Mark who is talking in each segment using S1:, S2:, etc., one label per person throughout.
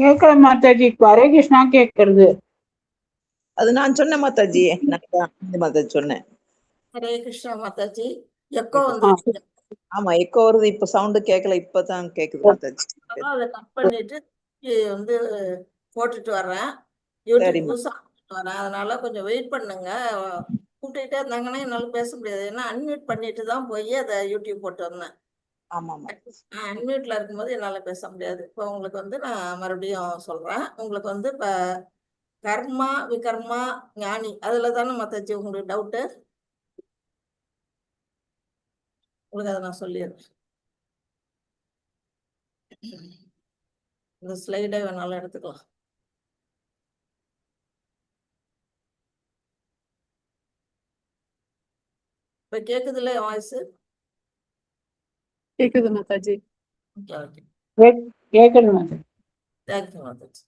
S1: கேட்கல மாதாஜி. ஹரே கிருஷ்ணா கேட்கறது.
S2: அது நான் சொன்னேன் மாதாஜி, மாதாஜி சொன்னேன்.
S3: ஹரே கிருஷ்ணா மாதாஜி. எக்கோ வந்து
S2: ஆமா எக்கோ வருது. இப்ப சவுண்ட் கேட்கல, இப்பதான் கேக்குது மாதாஜி.
S3: அதை கட் பண்ணிட்டு வந்து போட்டுட்டு வர்றேன். யூடியூப் புதுசா வரேன், அதனால கொஞ்சம் வெயிட் பண்ணுங்க. கூப்பிட்டுட்டே இருந்தாங்கன்னா என்னால பேச முடியாது. ஏன்னா அன்மியூட் பண்ணிட்டு தான் போய் அதை யூடியூப் போட்டு வந்தேன். அன்மியூட்ல இருக்கும்போது என்னால பேச முடியாது. இப்போ உங்களுக்கு வந்து நான் மறுபடியும் சொல்றேன். உங்களுக்கு வந்து இப்ப கர்மா விகர்மா ஞானி அதுல தானே மாதாஜி உங்களுக்கு டவுட்டு? உங்களுக்கு அதை நான் சொல்லிடுறேன். இந்த ஸ்லைடை வேணாலும் எடுத்துக்கலாம். இப்ப கேக்குது இல்ல வாய்ஸ்?
S4: கேக்குது மாதாஜி.
S1: கேக்குது மாதாஜி.
S3: தேங்க்யூ மாதாஜி.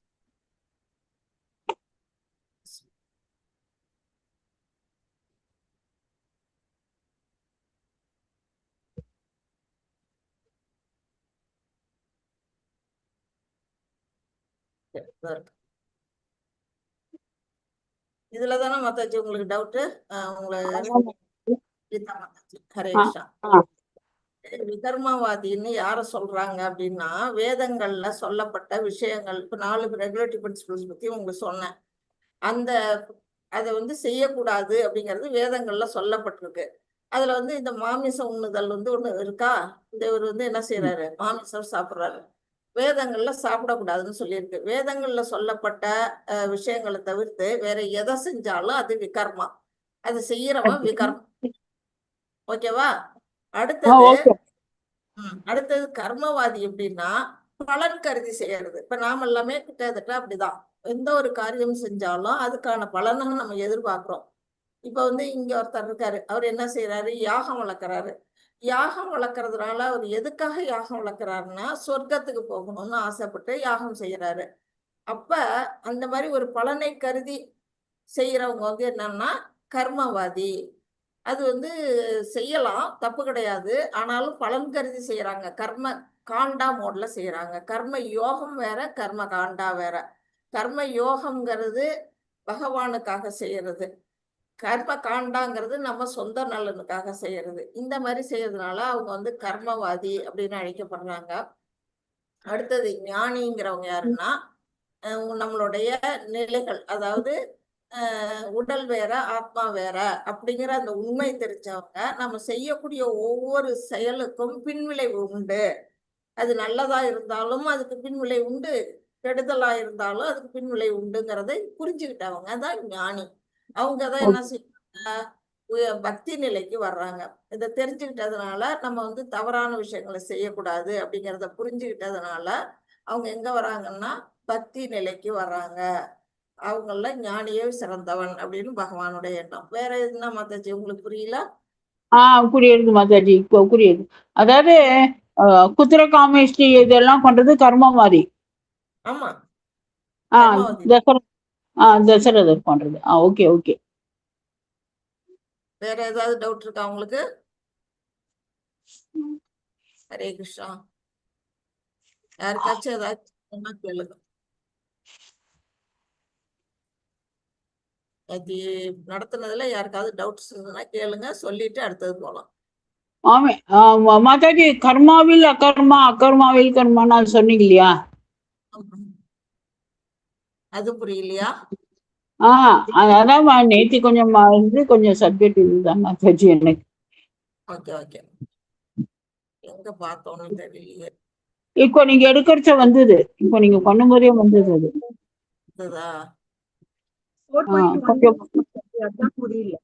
S3: இதுல தானே மாதாஜி உங்களுக்கு டவுட்டு? விகர்மவாதின்னு யார சொல்றாங்க அப்படின்னா, வேதங்கள்ல சொல்லப்பட்ட விஷயங்கள், இப்ப 4 ரெகுலேட்டரி பிரின்சிபல்ஸ் பத்தி உங்களுக்கு சொன்னேன். அதை வந்து செய்யக்கூடாது அப்படிங்கிறது வேதங்கள்ல சொல்லப்பட்டிருக்கு. அதுல வந்து இந்த மாமிசம் உண்ணுதல் வந்து ஒண்ணு இருக்கா? இவர் வந்து என்ன செய்யறாரு? மாமிசம் சாப்பிடுறாரு. வேதங்கள்ல சாப்பிடக்கூடாதுன்னு சொல்லியிருக்கு. வேதங்கள்ல சொல்லப்பட்ட விஷயங்களை தவிர்த்து வேற எதை செஞ்சாலும் அது விகர்மா. அது செய்யறவன் விகர்மா. ஓகேவா? அடுத்தது கர்மவாதி எப்படின்னா பலன் கருதி செய்யறது. இப்ப நாம எல்லாமே கிட்டத்தட்ட அப்படிதான். எந்த ஒரு காரியம் செஞ்சாலும் அதுக்கான பலனை நம்ம எதிர்பார்க்கிறோம். இப்ப வந்து இங்க ஒருத்தர் இருக்காரு, அவர் என்ன செய்யறாரு? யாகம் வளர்க்கறாரு. யாகம் வளர்க்கறதுனால அவர் எதுக்காக யாகம் வளர்க்கறாருன்னா சொர்க்கத்துக்கு போகணும்னு ஆசைப்பட்டு யாகம் செய்யறாரு. அப்ப அந்த மாதிரி ஒரு பலனை கருதி செய்யறவங்க வந்து என்னன்னா கர்மவாதி. அது வந்து செய்யலாம், தப்பு கிடையாது. ஆனாலும் பலன் கருதி செய்யறாங்க. கர்ம காண்டா மோட்ல செய்யறாங்க. கர்ம யோகம் வேற, கர்ம காண்டா வேற. கர்ம யோகம்ங்கிறது பகவானுக்காக செய்யறது. கர்ம காண்டாங்கிறது நம்ம சொந்த நலனுக்காக செய்யறது. இந்த மாதிரி செய்யறதுனால அவங்க வந்து கர்மவாதி அப்படின்னு அழைக்கப்படுறாங்க. அடுத்தது ஞானிங்கிறவங்க யாருன்னா நம்மளுடைய நிலைகள், அதாவது உடல் வேற ஆத்மா வேற அப்படிங்கிற அந்த உண்மை தெரிஞ்சவங்க. நம்ம செய்யக்கூடிய ஒவ்வொரு செயலுக்கும் பின்விளைவு உண்டு. அது நல்லதா இருந்தாலும் அதுக்கு பின்விளைவு உண்டு, கெடுதலா இருந்தாலும் அதுக்கு பின்விளைவு உண்டுங்கிறதை புரிஞ்சுக்கிட்டவங்க தான் ஞானி. அவங்கதான் என்ன செய்யறாங்க? பக்தி நிலைக்கு வர்றாங்க. இதை தெரிஞ்சுக்கிட்டதுனால நம்ம வந்து தவறான விஷயங்களை செய்யக்கூடாது அப்படிங்கிறத புரிஞ்சுக்கிட்டதுனால அவங்க எங்க வராங்கன்னா பக்தி நிலைக்கு வர்றாங்க. அவங்கள ஞானியே சிறந்தவன் அப்படின்னு பகவானுடைய எண்ணம். வேற எதுனா மாதாஜி உங்களுக்கு புரியல?
S1: புரியுது மாதாஜி, இப்போ புரியுது. அதாவது குதிரை காமேஷ்டி இதெல்லாம் பண்றது கர்மவாதி.
S3: ஆமா,
S1: தசரதர் பண்றது. Okay okay.
S3: வேற ஏதாவது டவுட் இருக்கா உங்களுக்கு? ஹரே கிருஷ்ணா. யாருக்காச்சும் ஏதாச்சும் கேளுங்க. அது நடத்துனதுல யாருக்காவது டவுட்ஸ் இருந்ததுன்னா கேளுங்க, சொல்லிட்டு அடுத்தது போலாம்.
S1: மாதாஜி, கர்மாவில் அகர்மா, அகர்மாவில் கர்மான்னு சொன்னீங்க இல்லையா?
S3: அது புரியலையா?
S1: அதான் நேற்று கொஞ்சம் சப்ஜெக்ட் இதுதான் மாதாஜி எனக்கு.
S3: Okay okay. எங்க பார்த்தோம்னு தெரியலையே.
S1: இப்போ நீங்க எடுக்கிறச்ச வந்தது, இப்போ நீங்க பண்ணும்போதே வந்தது. அது
S2: புரியல.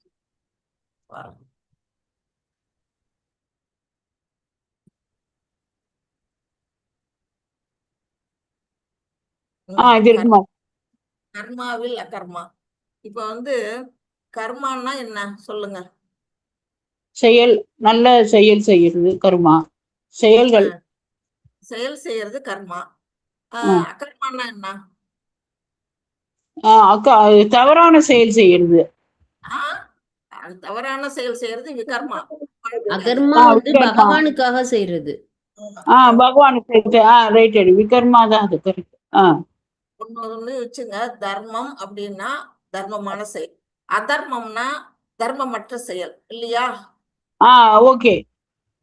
S3: கர்மாவில் அகர்மா. இப்ப வந்து கர்மான்னா என்ன சொல்லுங்க?
S1: செயல், நல்ல செயல் செய்யறது கர்மா. செயல்கள்,
S3: செயல் செய்யறது கர்மா. அகர்மான்னா என்ன?
S1: தவறான செயல் செய்யறது.
S3: தவறான செயல் செய்யறது விகர்மா.
S4: அகர்மா வந்து பகவானுக்காக செய்யறது.
S1: பகவானுக்கு ரைட். விகர்மா தான் அது. கரெக்ட்.
S3: ஒண்ணு வச்சுங்க. தர்மம் அப்படின்னா தர்மமான செயல், அதர்மம்னா தர்மமற்ற செயல் இல்லையா?
S1: ஓகே.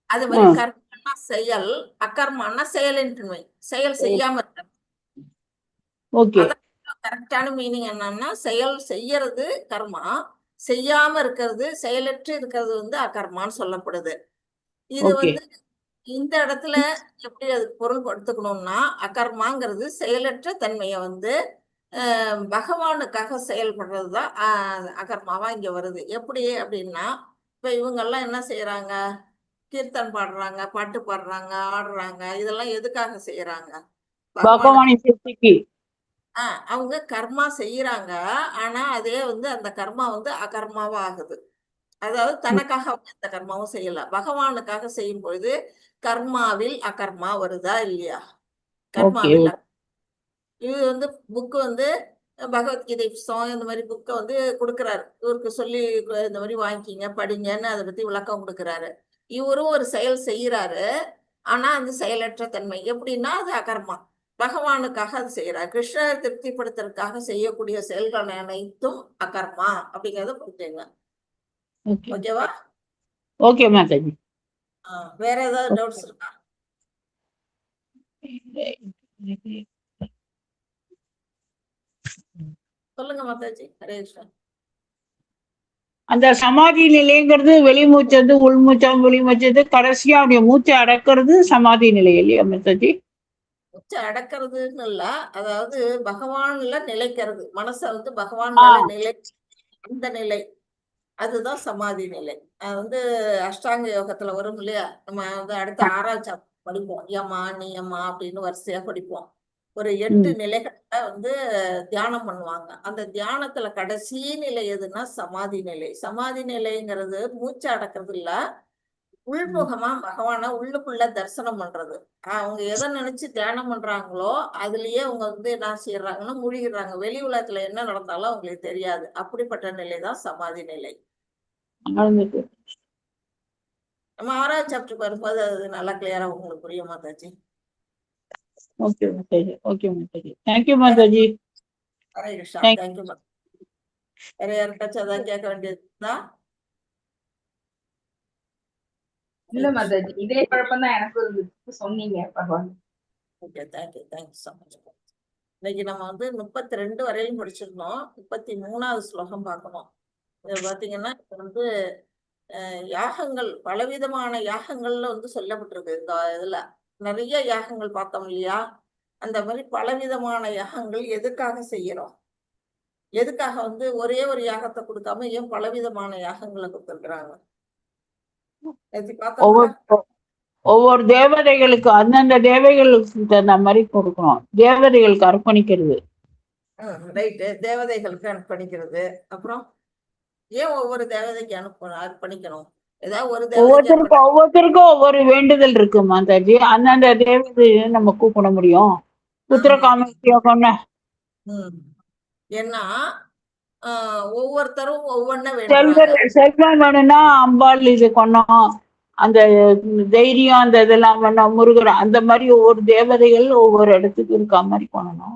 S3: அது மாதிரி கர்மன்னா செயல், அகர்மன்னா செயலின்மை, செயல் செய்யாம இருக்க.
S1: ஓகே.
S3: கரெக்டான மீனிங் என்னன்னா செயல் செய்யறது கர்மா, செய்யாம இருக்கிறது, செயலற்று இருக்கிறது வந்து அகர்மான்னு சொல்லப்படுது. இது
S1: ஓகே.
S3: வந்து இந்த இடத்துல எப்படி அதுக்கு பொருள் படுத்துக்கணும்னா, அகர்மாங்கிறது செயலற்ற தன்மையை வந்து பகவானுக்காக செயல்படுறதுதான் அகர்மாவா இங்க வருது. எப்படி அப்படின்னா, இப்ப இவங்க எல்லாம் என்ன செய்யறாங்க? கீர்த்தன் பாடுறாங்க, பாட்டு பாடுறாங்க, ஆடுறாங்க. இதெல்லாம் எதுக்காக செய்யறாங்க? பகவானுக்கு.
S1: பகவானின் திருப்திக்கு.
S3: அவங்க கர்மா செய்யறாங்க. ஆனா அதே வந்து அந்த கர்மா வந்து அகர்மாவா ஆகுது. அதாவது தனக்காக அவங்க எந்த கர்மாவும் செய்யல. பகவானுக்காக செய்யும் பொழுது கர்மாவில் அகர்மா வருதா இல்லையா?
S1: ஓகே.
S3: கர்மாவில் இது வந்து புக்கு வந்து பகவத்கீதை புஸ்தகம் இந்த மாதிரி புக்கை வந்து கொடுக்குறாரு. இவருக்கு சொல்லி இந்த மாதிரி வாங்கிக்கிங்க, படிங்கன்னு அதை பத்தி விளக்கம் கொடுக்குறாரு. இவரும் ஒரு செயல் செய்யறாரு. ஆனா அந்த செயலற்ற தன்மை எப்படின்னா அது அகர்மா. பகவானுக்காக அது செய்யறாரு. கிருஷ்ணரை திருப்திப்படுத்துறதுக்காக செய்யக்கூடிய செயல்கள் அனைத்தும் அகர்மா அப்படிங்கறத புரிஞ்சுங்க.
S1: ஓகே.
S3: ஓகேவா?
S1: ஓகே மாதாஜி.
S3: வேற ஏதாவது டவுட்ஸ் இருக்கா? சொல்லுங்க மாதாஜி. ஹரே கிருஷ்ணா.
S1: அந்த சமாதி நிலைங்கிறது வெளிமூச்சு வந்து உள்மூச்சம் வெளிமூச்சு கடைசியா அப்படியே மூச்சை அடக்கிறது சமாதி நிலை இல்லையா மாதாஜி?
S3: மூச்சை அடக்கிறதுன்னு இல்ல, அதாவது பகவான்ல நிலைக்கிறது. மனசை வந்து பகவான் மேல நிலை, அந்த நிலை அதுதான் சமாதி நிலை. அது வந்து அஷ்டாங்க யோகத்துல வரும் இல்லையா? நம்ம வந்து அடுத்த 6வது சாப்டர் படிப்போம். யமா நியமா அப்படின்னு வரிசையா படிப்போம். ஒரு 8 நிலைகள்ல வந்து தியானம் பண்ணுவாங்க. அந்த தியானத்துல கடைசி நிலை எதுன்னா சமாதி நிலை. சமாதி நிலைங்கிறது மூச்சு அடக்கிறது இல்ல, உள்முகமா பகவான உள்ளுக்குள்ள தரிசனம் பண்றது. அவங்க எதை நினைச்சு தியானம் பண்றாங்களோ அதுலயே அவங்க வந்து என்ன செய்யறாங்கன்னா மூழ்கிடுறாங்க. வெளி உலகத்துல என்ன நடந்தாலும் அவங்களுக்கு தெரியாது. அப்படிப்பட்ட நிலை தான் சமாதி நிலை. நம்ம 6வது சாப்டர் வரும்போது அது நல்லா கிளியரா உங்களுக்கு புரியும் Mataji.
S1: Okay Mataji. Okay Mataji. Thank you Mataji.
S3: Hare Krishna. Thank you Mataji. வேற யாருக்காச்சும் ஏதாவது கேட்க வேண்டியதுதா?
S5: இல்ல மாதாஜி, இதே குழப்பம் தான் எனக்கு இருந்துச்சு, சொன்னீங்க. பரவாயில்ல.
S3: Okay, thank you so much. இன்னைக்கு நம்ம வந்து 32 வரையிலும் படிச்சிருந்தோம். 33வது ஸ்லோகம் பார்க்கணும். இது பாத்தீங்கன்னா இப்ப வந்து யாகங்கள், பலவிதமான யாகங்கள்ல வந்து சொல்லப்பட்டிருக்கு. இந்த இதுல நிறைய யாகங்கள் பார்த்தோம் இல்லையா? அந்த மாதிரி பலவிதமான யாகங்கள் எதுக்காக செய்யறோம்? எதுக்காக வந்து ஒரே ஒரு யாகத்தை கொடுக்காம ஏன் பலவிதமான யாகங்களை கொடுத்துருக்குறாங்க?
S1: ஒவ்வொரு தேவதைகளுக்கு அந்தந்த தேவைகளுக்கு தகுந்த மாதிரி கொடுக்கணும். தேவதைகளுக்கு அர்ப்பணிக்கிறது.
S3: ரைட்டு. தேவதைகளுக்கு அர்ப்பணிக்கிறது. அப்புறம் ஏன் ஒவ்வொரு தேவதைக்கு அர்ப்பணிக்கணும்? ஏதாவது ஒரு
S1: ஒவ்வொருத்தருக்கும் ஒவ்வொரு வேண்டுதல் இருக்கு மாதாஜி. அந்தந்த தேவதையை நம்ம கூப்பிட முடியும். புத்திரகாம
S3: ஏன்னா ஒவ்வொருத்தரும் ஒவ்வொன்ன
S1: செல்வம் வேணும்னா அம்பாள் இது கொண்டோம், அந்த தைரியம் அந்த இதெல்லாம் வேணும், முருகர் அந்த மாதிரி ஒவ்வொரு தேவதைகள் ஒவ்வொரு இடத்துக்கு இருக்க மாதிரி பண்ணணும்.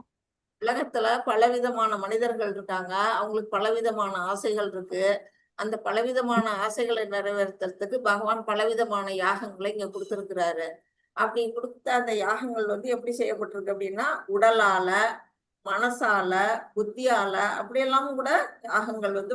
S3: உலகத்துல பலவிதமான மனிதர்கள் இருக்காங்க. அவங்களுக்கு பலவிதமான ஆசைகள் இருக்கு. அந்த பலவிதமான ஆசைகளை நிறைவேற்றுறதுக்கு பகவான் பலவிதமான யாகங்களை இங்க கொடுத்திருக்கிறாரு. அப்படி கொடுத்த அந்த யாகங்கள் வந்து எப்படி செய்யப்பட்டிருக்கு அப்படின்னா உடலால, மனசால, புத்தியால அப்படியெல்லாம் கூட யாகங்கள் வந்து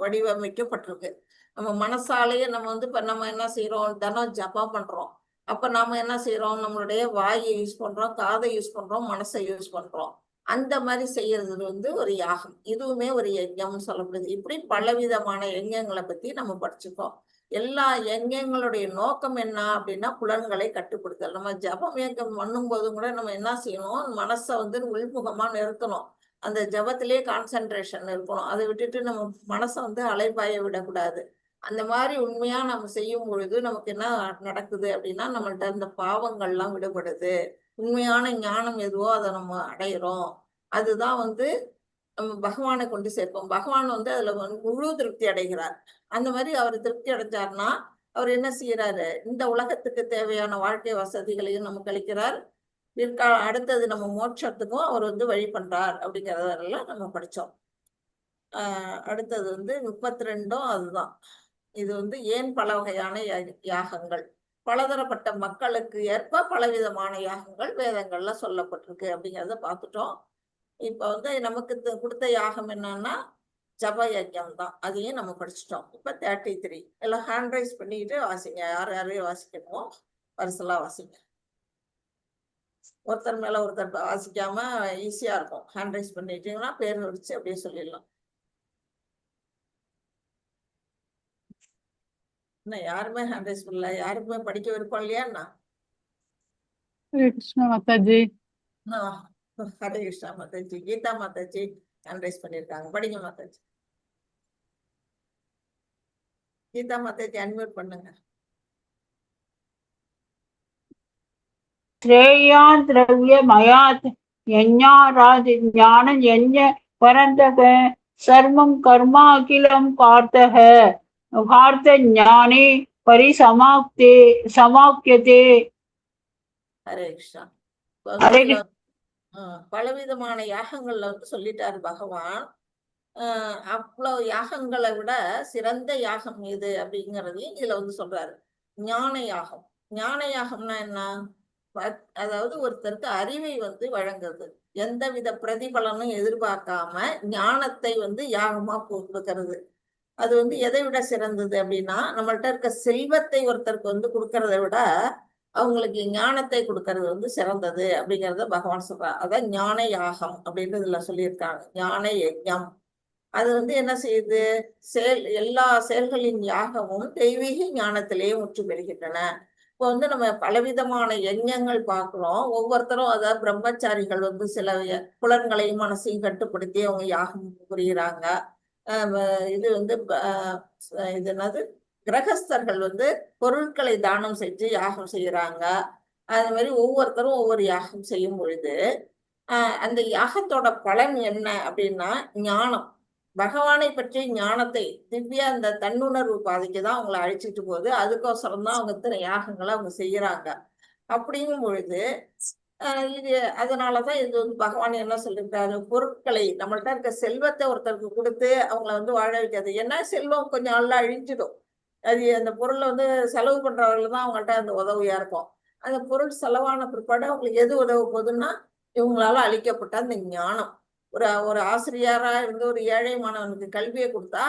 S3: வடிவமைக்கப்பட்டிருக்கு. நம்ம மனசாலேயே நம்ம வந்து இப்ப நம்ம என்ன செய்யறோம்? தினம் ஜபம் பண்றோம். அப்ப நாம என்ன செய்யறோம்? நம்மளுடைய வாயை யூஸ் பண்றோம், காதை யூஸ் பண்றோம், மனசை யூஸ் பண்றோம். அந்த மாதிரி செய்யறது வந்து ஒரு யாகம். இதுவுமே ஒரு யஜ்ஞம்னு சொல்லப்படுது. இப்படி பலவிதமான யஜ்ஞங்களை பத்தி நம்ம படிச்சுக்கோம். எல்லா யஜ்ஞங்களுடைய நோக்கம் என்ன அப்படின்னா புலன்களை கட்டுப்படுத்தல். நம்ம ஜபம் இயக்கம் பண்ணும் போதும் கூட நம்ம என்ன செய்யணும்? மனசை வந்து உள்முகமா நிறுத்தணும். அந்த ஜபத்திலேயே கான்சென்ட்ரேஷன் இருக்கணும். அதை விட்டுட்டு நம்ம மனசை வந்து அலைபாய விடக்கூடாது. அந்த மாதிரி உண்மையா நம்ம செய்யும் பொழுது நமக்கு என்ன நடக்குது அப்படின்னா நம்மள்ட்ட இந்த பாவங்கள்லாம் விடுபடுது. உண்மையான ஞானம் எதுவோ அதை நம்ம அடையிறோம். அதுதான் வந்து நம்ம பகவானை கொண்டு சேர்ப்போம். பகவான் வந்து அதுல முழு திருப்தி அடைகிறார். அந்த மாதிரி அவர் திருப்தி அடைஞ்சார்னா அவர் என்ன செய்யறாரு? இந்த உலகத்துக்கு தேவையான வாழ்க்கை வசதிகளையும் நமக்கு அளிக்கிறார். அடுத்தது நம்ம மோட்சத்துக்கும் அவர் வந்து வழி பண்றார் அப்படிங்கிறதெல்லாம் நம்ம படிச்சோம். அடுத்தது வந்து 32ம் அதுதான். இது வந்து ஏன் பல வகையான யாகங்கள், பலதரப்பட்ட மக்களுக்கு ஏற்ப பலவிதமான யாகங்கள் வேதங்கள்ல சொல்லப்பட்டிருக்கு அப்படிங்கிறத பார்த்துட்டோம். இப்ப வந்து நமக்கு கொடுத்த யாகம் என்னன்னா ஜப யஜ்யம் தான். அதையும் நம்ம படிச்சுட்டோம். இப்ப 33 எல்லாம் ஹேண்ட் ரைஸ் பண்ணிட்டு வாசிங்க. யாரையும் வாசிக்கணுமோ வருசலா வாசிங்க. ஒருத்தர் மேல ஒருத்தர் வாசிக்காம ஈஸியா இருக்கும். ஹேண்ட் ரைஸ் பண்ணிட்டீங்கன்னா பேர் வச்சு அப்படியே சொல்லிடலாம். என்ன யாருமே ஹேண்ட் ரைஸ் பண்ணல, யாருக்குமே படிக்க விருப்பம் இல்லையாண்ணா?
S1: ஹரே கிருஷ்ணா மாதாஜி.
S3: ஹரே கிருஷ்ணா மாதாஜி. கீதா மாதாஜி ஹேண்ட் ரைஸ் பண்ணிருக்காங்க, படிங்க மாதாஜி. கீதா மாதாஜி அன்மியூட் பண்ணுங்க.
S1: श्रेयान् द्रव्यमयात् यज्ञाराध ज्ञानं यज्ञ परन्तक सर्वं कर्माखिलं पार्थः पार्थ ज्ञाने समाप्यते.
S3: ஹரே கிருஷ்ணா.
S1: ஹரே
S3: பலவிதமான யாகங்கள்ல வந்து சொல்லிட்டாரு பகவான். அவ்வளவு யாகங்களை விட சிறந்த யாகம் எது அப்படிங்கறதையும் இதுல வந்து சொல்றாரு. ஞான யாகம். ஞான யாகம்னா என்ன? அதாவது ஒருத்தருக்கு அறிவை வந்து வழங்குறது, எந்தவித பிரதிபலனும் எதிர்பார்க்காம ஞானத்தை வந்து யாகமா கொடுக்கறது. அது வந்து எதை விட சிறந்தது அப்படின்னா, நம்மள்ட்ட இருக்க செல்வத்தை ஒருத்தருக்கு வந்து கொடுக்கறத விட அவங்களுக்கு ஞானத்தை கொடுக்கறது வந்து சிறந்தது அப்படிங்கிறத பகவான் சொல்றார். அதான் ஞான யாகம் அப்படின்றதுல சொல்லியிருக்காங்க. ஞான யஜ்ஞம். அது வந்து என்ன செய்யுது? எல்லா செயல்களின் யாகமும் தெய்வீக ஞானத்திலேயே முற்று பெறுகின்றன. இப்போ வந்து நம்ம பலவிதமான யஜ்ஞங்கள் பார்க்கிறோம். ஒவ்வொருத்தரும் அதாவது பிரம்மச்சாரிகள் வந்து சில புலன்களையும் மனசையும் கட்டுப்படுத்தி அவங்க யாகம் புரியுறாங்க. இது வந்து இது என்னது, கிரகஸ்தர்கள் வந்து பொருட்களை தானம் செஞ்சு யாகம் செய்யறாங்க. அது மாதிரி ஒவ்வொருத்தரும் ஒவ்வொரு யாகம் செய்யும் பொழுது அந்த யாகத்தோட பலன் என்ன அப்படின்னா ஞானம். பகவானை பற்றி ஞானத்தை திவ்யா அந்த தன்னுணர்வு பாதைக்கு தான் அவங்களை அழைச்சிட்டு போகுது. அதுக்கோசரம் தான் அவங்க இத்தனை யாகங்களை அவங்க செய்யறாங்க. அப்படிங்கும் பொழுது இது அதனாலதான் இது வந்து பகவான் என்ன சொல்லியிருக்காரு, பொருட்களை நம்மள்ட்ட இருக்க செல்வத்தை ஒருத்தருக்கு கொடுத்து அவங்கள வந்து வாழ வைக்காது. ஏன்னா செல்வம் கொஞ்சம் நல்லா அழிஞ்சிடும். அது அந்த பொருளை வந்து செலவு பண்றவர்கள் தான் அவங்கள்ட்ட அந்த உதவியா இருக்கும். அந்த பொருள் செலவான பிற்பாடு அவங்களுக்கு எது உதவ போகுதுன்னா இவங்களால அளிக்கப்பட்ட அந்த ஞானம். ஒரு ஆசிரியரா இருந்து ஒரு ஏழை மாணவனுக்கு கல்வியை கொடுத்தா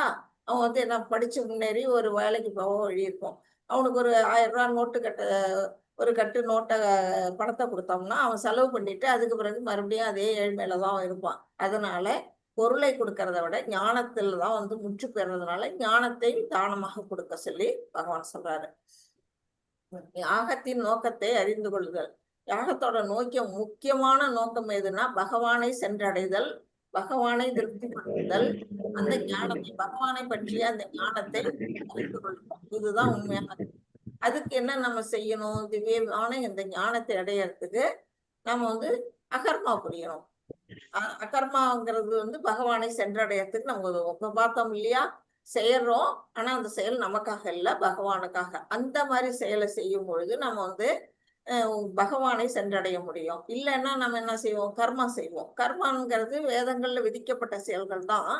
S3: அவன் வந்து என்ன படிச்சு முன்னேறி ஒரு வேலைக்கு போக வழி இருக்கும். அவனுக்கு ஒரு 1000 ரூபாய் நோட்டு ஒரு கட்டு நோட்டை பணத்தை கொடுத்தோம்னா அவன் செலவு பண்ணிட்டு அதுக்கு பிறகு மறுபடியும் அதே ஏழ்மையில தான் இருப்பான். அதனால பொருளை கொடுக்கறத விட ஞானத்தில் தான் வந்து முற்று பெறதுனால ஞானத்தை தானமாக கொடுக்க சொல்லி பகவான் சொல்றாரு. யாகத்தின் நோக்கத்தை அறிந்து கொள்ளுதல். யாகத்தோட முக்கியமான நோக்கம் எதுன்னா பகவானை சென்றடைதல், பகவானை திருப்திப்படுத்துதல், அந்த ஞானத்தை பகவானை பற்றிய அந்த ஞானத்தை அறிந்து கொள்ளுதல். இதுதான் உண்மையான. அதுக்கு என்ன நம்ம செய்யணும்? திவ்யமான இந்த ஞானத்தை அடையறதுக்கு நம்ம வந்து அகர்மா புரியணும். அகர்மாங்கிறது வந்து பகவானை சென்றடையறதுக்கு நம்ம இப்ப பார்த்தோம் இல்லையா, செய்யறோம். ஆனா அந்த செயல் நமக்காக இல்ல, பகவானுக்காக. அந்த மாதிரி செயலை செய்யும் பொழுது நம்ம வந்து பகவானை சென்றடைய முடியும். இல்லைன்னா நம்ம என்ன செய்வோம்? கர்மா செய்வோம். கர்மாங்கிறது வேதங்கள்ல விதிக்கப்பட்ட செயல்கள் தான்.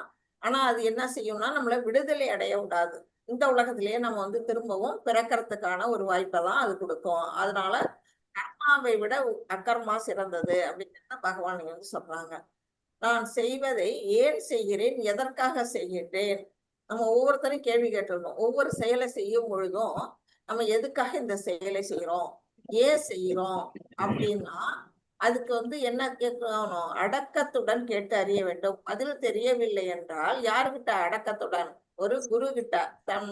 S3: ஆனா அது என்ன செய்யும்னா நம்மள விடுதலை அடைய விடாது. இந்த உலகத்திலேயே நம்ம வந்து திரும்பவும் பிறக்கிறதுக்கான ஒரு வாய்ப்பை தான் அது கொடுக்கும். அதனால கர்மாவை விட அகர்மா சிறந்தது அப்படிங்கிறத பகவான் வந்து சொல்றாங்க. நான் செய்வதை ஏன் செய்கிறேன், எதற்காக செய்கின்றேன்? நம்ம ஒவ்வொருத்தரும் கேள்வி கேட்டிருந்தோம். ஒவ்வொரு செயலை செய்யும் பொழுதும் நம்ம எதுக்காக இந்த செயலை செய்யறோம், ஏன் செய்யறோம் அப்படின்னா அதுக்கு வந்து என்ன கேட்கணும்? அடக்கத்துடன் கேட்டு அறிய வேண்டும். அதில் தெரியவில்லை என்றால் யாருகிட்ட அடக்கத்துடன்? ஒரு குரு கிட்ட,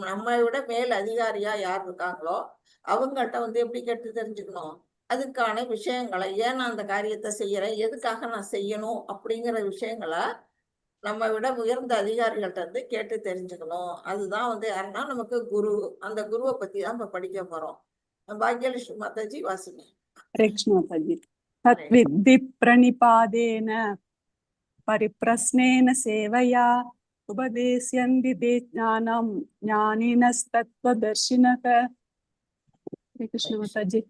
S3: நம்மை விட மேல் அதிகாரியா யார் இருக்காங்களோ அவங்கள்ட்ட வந்து எப்படி கேட்டு தெரிஞ்சுக்கணும்? அதுக்கான விஷயங்களை, ஏன் நான் அந்த காரியத்தை செய்யறேன், எதுக்காக நான் செய்யணும் அப்படிங்கிற விஷயங்களை நம்ம விட உயர்ந்த அதிகாரிகள்ட்ட இருந்து கேட்டு தெரிஞ்சுக்கணும். அதுதான் வந்து யாருன்னா நமக்கு குரு. அந்த குருவை பத்தி தான் இப்ப படிக்க போறோம். பாக்யலட்சுமி மாதாஜி வாசிங்க.
S6: ஹரே கிருஷ்ண மாதாஜி. தத்வித்தி பிரணிபாதேன பரிப்ரஸ்னேன சேவையா உபதேஸ்யந்தி தே ஞானம் ஞானினஸ்தத்வதர்ஷினக. ஹரே கிருஷ்ண மாதாஜி.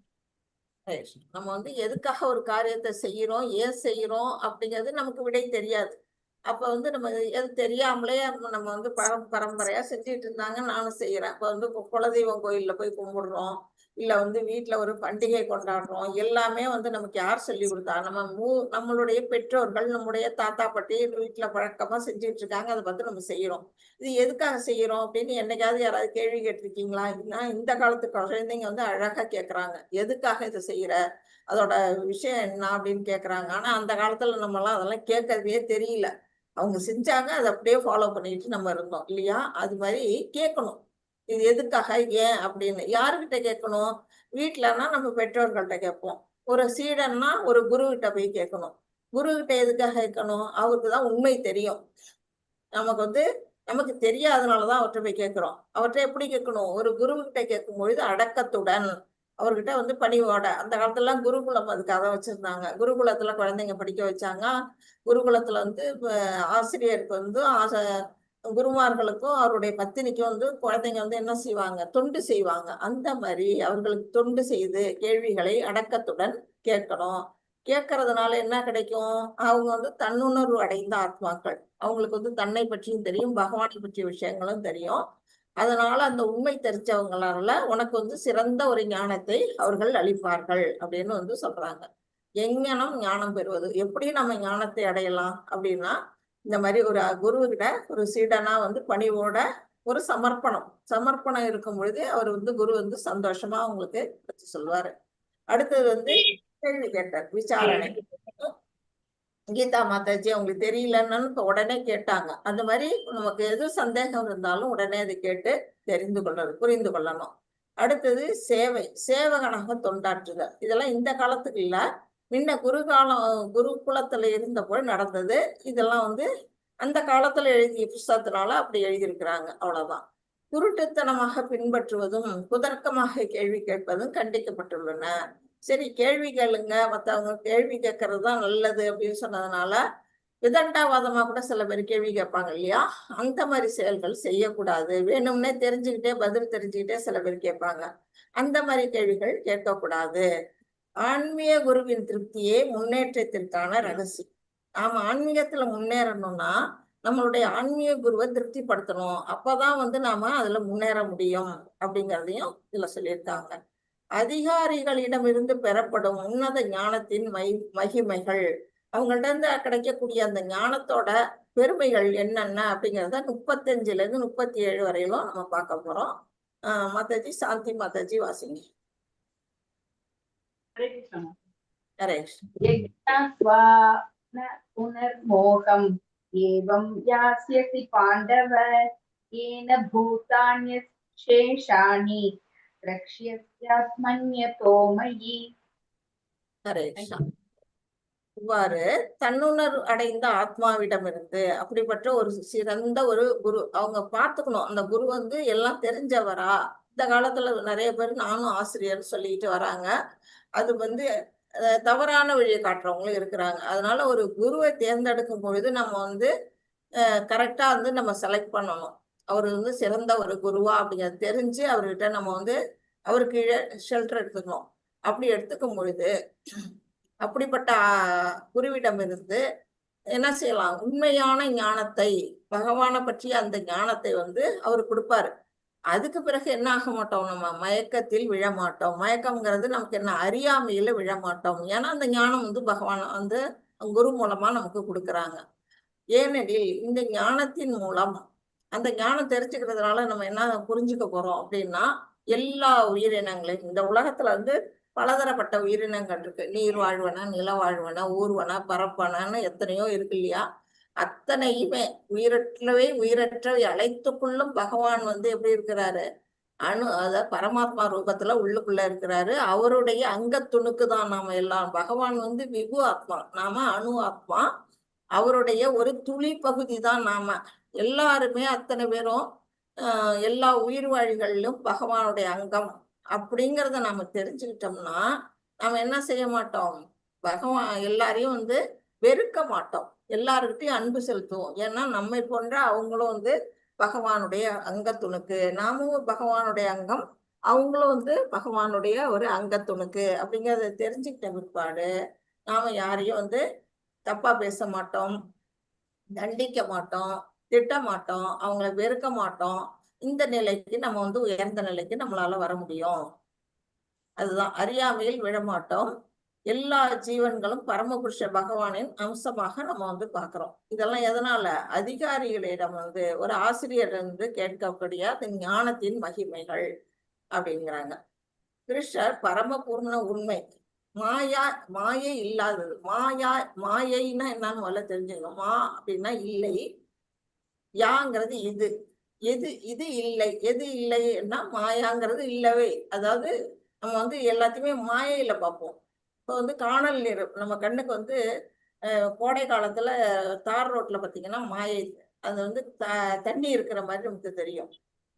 S3: நம்ம வந்து எதுக்காக ஒரு காரியத்தை செய்யறோம், ஏன் செய்யறோம் அப்படிங்கிறது நமக்கு விடை தெரியாது. அப்ப வந்து நம்ம எது தெரியாமலே நம்ம வந்து பரம்பரையா செஞ்சுட்டு இருந்தாங்க. நானும் செய்யறேன். அப்ப வந்து குலதெய்வம் கோயில்ல போய் கும்பிடுறோம், இல்ல வந்து வீட்டுல ஒரு பண்டிகை கொண்டாடுறோம். எல்லாமே வந்து நமக்கு யார் சொல்லி கொடுத்தா? நம்மளுடைய பெற்றோர்கள், நம்முடைய தாத்தா பாட்டி வீட்டுல பழக்கமா செஞ்சுட்டு இருக்காங்க. அதை பார்த்து நம்ம செய்யறோம். இது எதுக்காக செய்யறோம் அப்படின்னு என்னைக்காவது யாராவது கேள்வி கேட்டிருக்கீங்களா? இந்த காலத்து குழந்தைங்க வந்து அழகா கேக்குறாங்க, எதுக்காக இதை செய்யற, அதோட விஷயம் என்ன அப்படின்னு கேக்குறாங்க. ஆனா அந்த காலத்துல நம்ம எல்லாம் அதெல்லாம் கேட்கறதே தெரியல. அவங்க செஞ்சாங்க, அதை அப்படியே ஃபாலோ பண்ணிட்டு நம்ம இருந்தோம் இல்லையா? அது மாதிரி கேட்கணும், இது எதுக்காக, ஏன் அப்படின்னு. யாருக்கிட்ட கேட்கணும்? வீட்டுலன்னா நம்ம பெற்றோர்கள்ட்ட கேட்போம். ஒரு சீடன்னா ஒரு குரு கிட்ட போய் கேட்கணும். குரு கிட்ட எதுக்காக கேட்கணும்? அவருக்கு தான் உண்மை தெரியும். நமக்கு தெரியாதனாலதான் அவர்கிட்ட போய் கேட்கிறோம். அவர்கிட்ட எப்படி கேட்கணும்? ஒரு குரு கிட்ட கேட்கும் பொழுது அடக்கத்துடன், அவர்கிட்ட வந்து பணிவோட. அந்த காலத்துல எல்லாம் குருகுலம் அதுக்காக வச்சிருந்தாங்க. குருகுலத்துல குழந்தைங்க படிக்க வச்சாங்க. குருகுலத்துல வந்து ஆசிரியருக்கு வந்து குருமார்களுக்கும் அவருடைய பத்தினிக்கும் வந்து குழந்தைங்க வந்து என்ன செய்வாங்க? தொண்டு செய்வாங்க. அந்த மாதிரி அவர்களுக்கு தொண்டு செய்து கேள்விகளை அடக்கத்துடன் கேட்கணும். கேட்கறதுனால என்ன கிடைக்கும்? அவங்க வந்து தன்னுணர்வு அடைந்த ஆத்மாக்கள். அவங்களுக்கு வந்து தன்னை பற்றியும் தெரியும், பகவானை பற்றிய விஷயங்களும் தெரியும். அதனால அந்த உண்மை தெரிஞ்சவங்களால உனக்கு வந்து சிறந்த ஒரு ஞானத்தை அவர்கள் அளிப்பார்கள் அப்படின்னு வந்து சொல்றாங்க. எங்ஙனம் ஞானம் பெறுவது? எப்படி நம்ம ஞானத்தை அடையலாம் அப்படின்னா, இந்த மாதிரி ஒரு குருவிட ஒரு சீடனா வந்து பணிவோட ஒரு சமர்ப்பணம் இருக்கும் பொழுது அவர் வந்து குரு வந்து சந்தோஷமா அவங்களுக்கு சொல்லுவாரு. அடுத்தது வந்து கேள்வி கேட்டார், விசாரணை. கீதா மாதாஜி அவங்களுக்கு தெரியலன்னு இப்ப உடனே கேட்டாங்க. அந்த மாதிரி நமக்கு எது சந்தேகம் இருந்தாலும் உடனே அதை கேட்டு புரிந்து கொள்ளணும். அடுத்தது சேவகனாக தொண்டாற்றுதல். இதெல்லாம் இந்த காலத்துக்கு இல்ல, முன்ன குருகுலத்துல இருந்தபோது நடந்தது. இதெல்லாம் வந்து அந்த காலத்துல எழுதிய புஸ்தகத்தினால அப்படி எழுதியிருக்கிறாங்க, அவ்வளவுதான். குருட்டுத்தனமாக பின்பற்றுவதும் குதர்க்கமாக கேள்வி கேட்பதும் கண்டிக்கப்பட்டுள்ளன. சரி, கேள்வி கேளுங்க, மற்றவங்க கேள்வி கேட்கறது தான் நல்லது அப்படின்னு சொன்னதுனால விதண்டாவாதமா கூட சில பேர் கேள்வி கேட்பாங்க இல்லையா? அந்த மாதிரி செயல்கள் செய்யக்கூடாது. வேணும்னே தெரிஞ்சுக்கிட்டே பதில் தெரிஞ்சுக்கிட்டே சில பேர் கேட்பாங்க. அந்த மாதிரி கேள்விகள் கேட்கக்கூடாது. ஆன்மீக குருவின் திருப்தியே முன்னேற்றத்திற்கான ரகசியம். நாம ஆன்மீகத்துல முன்னேறணும்னா நம்மளுடைய ஆன்மீக குருவை திருப்திப்படுத்தணும். அப்பதான் வந்து நாம அதுல முன்னேற முடியும் அப்படிங்கிறதையும் இதுல சொல்லியிருக்காங்க. அதிகாரிகளிடமிருந்து பெறப்படும் உன்னத ஞானத்தின் மகிமைகள், அவங்கள்ட்ட இருந்து கிடைக்கக்கூடிய அந்த ஞானத்தோட பெருமைகள் என்னென்ன அப்படிங்கிறத 35ல இருந்து 37 வரையிலும் நம்ம பார்க்க போறோம். மாதாஜி, சாந்தி மாதாஜி வாசிங்க. ஹரே
S5: கிருஷ்ணா. புனர்மோகம் ஏவம் யாஸ்யசி பாண்டவ ஏன பூதான்ய சேஷாணி ரக்ஷ்யஸ்யாத்மன்யதோ மயி.
S3: ஹரே கிருஷ்ணா. இவ்வாறு தன்னுணர்வு அடைந்த ஆத்மாவிடமிருந்து அப்படிப்பட்ட ஒரு சிறந்த ஒரு குரு அவங்க பார்த்துக்கணும். அந்த குரு வந்து எல்லாம் தெரிஞ்சவரா? இந்த காலத்துல நிறைய பேர் நானும் ஆசிரியர் சொல்லிட்டு வராங்க. அது வந்து தவறான வழியை காட்டுறவங்களும் இருக்கிறாங்க. அதனால ஒரு குருவை தேர்ந்தெடுக்கும் பொழுது நம்ம வந்து கரெக்டா வந்து நம்ம செலக்ட் பண்ணணும். அவர் வந்து சிறந்த ஒரு குருவா அப்படிங்கிறது தெரிஞ்சு அவர்கிட்ட நம்ம வந்து அவருக்கு ஷெல்டர் எடுத்துக்கணும். அப்படி எடுத்துக்கும் பொழுது அப்படிப்பட்ட குருவிடமிருந்து என்ன செய்யலாம்? உண்மையான ஞானத்தை, பகவானை பற்றிய அந்த ஞானத்தை வந்து அவர் கொடுப்பாரு. அதுக்கு பிறகு என்ன ஆக மாட்டோம்? நம்ம மயக்கத்தில் விழமாட்டோம். மயக்கம்ங்கிறது நமக்கு என்ன? அறியாமையில விழமாட்டோம். ஏன்னா அந்த ஞானம் வந்து பகவான் வந்து குரு மூலமா நமக்கு கொடுக்குறாங்க. ஏனெனில் இந்த ஞானத்தின் மூலம், அந்த ஞானம் தெரிஞ்சுக்கிறதுனால நம்ம என்ன புரிஞ்சுக்க போறோம் அப்படின்னா, எல்லா உயிரினங்களையும், இந்த உலகத்துல வந்து பலதரப்பட்ட உயிரினங்கள் இருக்கு. நீர் வாழ்வன, நில வாழ்வன, ஊர்வன, பரப்பனன்னு எத்தனையோ இருக்கு இல்லையா? அத்தனையுமே உயிரற்றவை அனைத்துக்குள்ளும் பகவான் வந்து எப்படி இருக்கிறாரு? அத பரமாத்மா ரூபத்துல உள்ளுக்குள்ள இருக்கிறாரு. அவருடைய அங்கத்துணுக்கு தான் நாம எல்லாம். பகவான் வந்து விபு ஆத்மா, நாம அணு ஆத்மா. அவருடைய ஒரு துளி பகுதி தான் நாம. எல்லாருமே, அத்தனை பேரும் எல்லா உயிர் வாழிகளிலும் பகவானுடைய அங்கம் அப்படிங்கிறத நாம தெரிஞ்சுக்கிட்டோம்னா நாம என்ன செய்ய மாட்டோம்? பகவான் எல்லாரையும் வந்து வெறுக்க மாட்டோம். எல்லாருக்கிட்டையும் அன்பு செலுத்துவோம். ஏன்னா நம்மை போன்ற அவங்களும் வந்து பகவானுடைய அங்கத்துணுக்கு, நாமும் பகவானுடைய அங்கம். அவங்களும் வந்து பகவானுடைய ஒரு அங்கத்துணுக்கு அப்படிங்கிறத தெரிஞ்சுக்கிட்ட பிற்பாடு நாம யாரையும் வந்து தப்பா பேச மாட்டோம், தண்டிக்க மாட்டோம், திட்ட மாட்டோம், அவங்கள வெறுக்க மாட்டோம். இந்த நிலைக்கு நம்ம வந்து உயர்ந்த நிலைக்கு நம்மளால வர முடியும். அதுதான் அறியாமையில் விழமாட்டோம். எல்லா ஜீவன்களும் பரமபுருஷ பகவானின் அம்சமாக நம்ம வந்து பார்க்கிறோம். இதெல்லாம் எதனால? அதிகாரிகளிடம் வந்து ஒரு ஆசிரியர் வந்து கேட்கக்கூடிய அந்த ஞானத்தின் மகிமைகள் அப்படிங்கிறாங்க. கிருஷ்ணர் பரமபூர்ண உண்மை, மாயா மாயை இல்லாதது. மாயைன்னா என்னன்னு முதல்ல தெரிஞ்சுக்கணும். மா அப்படின்னா இல்லை, யாங்கிறது இது. இது இல்லை, எது இல்லைன்னா மாயாங்கிறது இல்லவே. அதாவது நம்ம வந்து எல்லாத்தையுமே மாயையில பார்ப்போம். இப்போ வந்து காணல் நீர் நம்ம கண்ணுக்கு வந்து கோடை காலத்துல தார் ரோட்ல பார்த்தீங்கன்னா மாயை, அது வந்து தண்ணி இருக்கிற மாதிரி நமக்கு தெரியும்.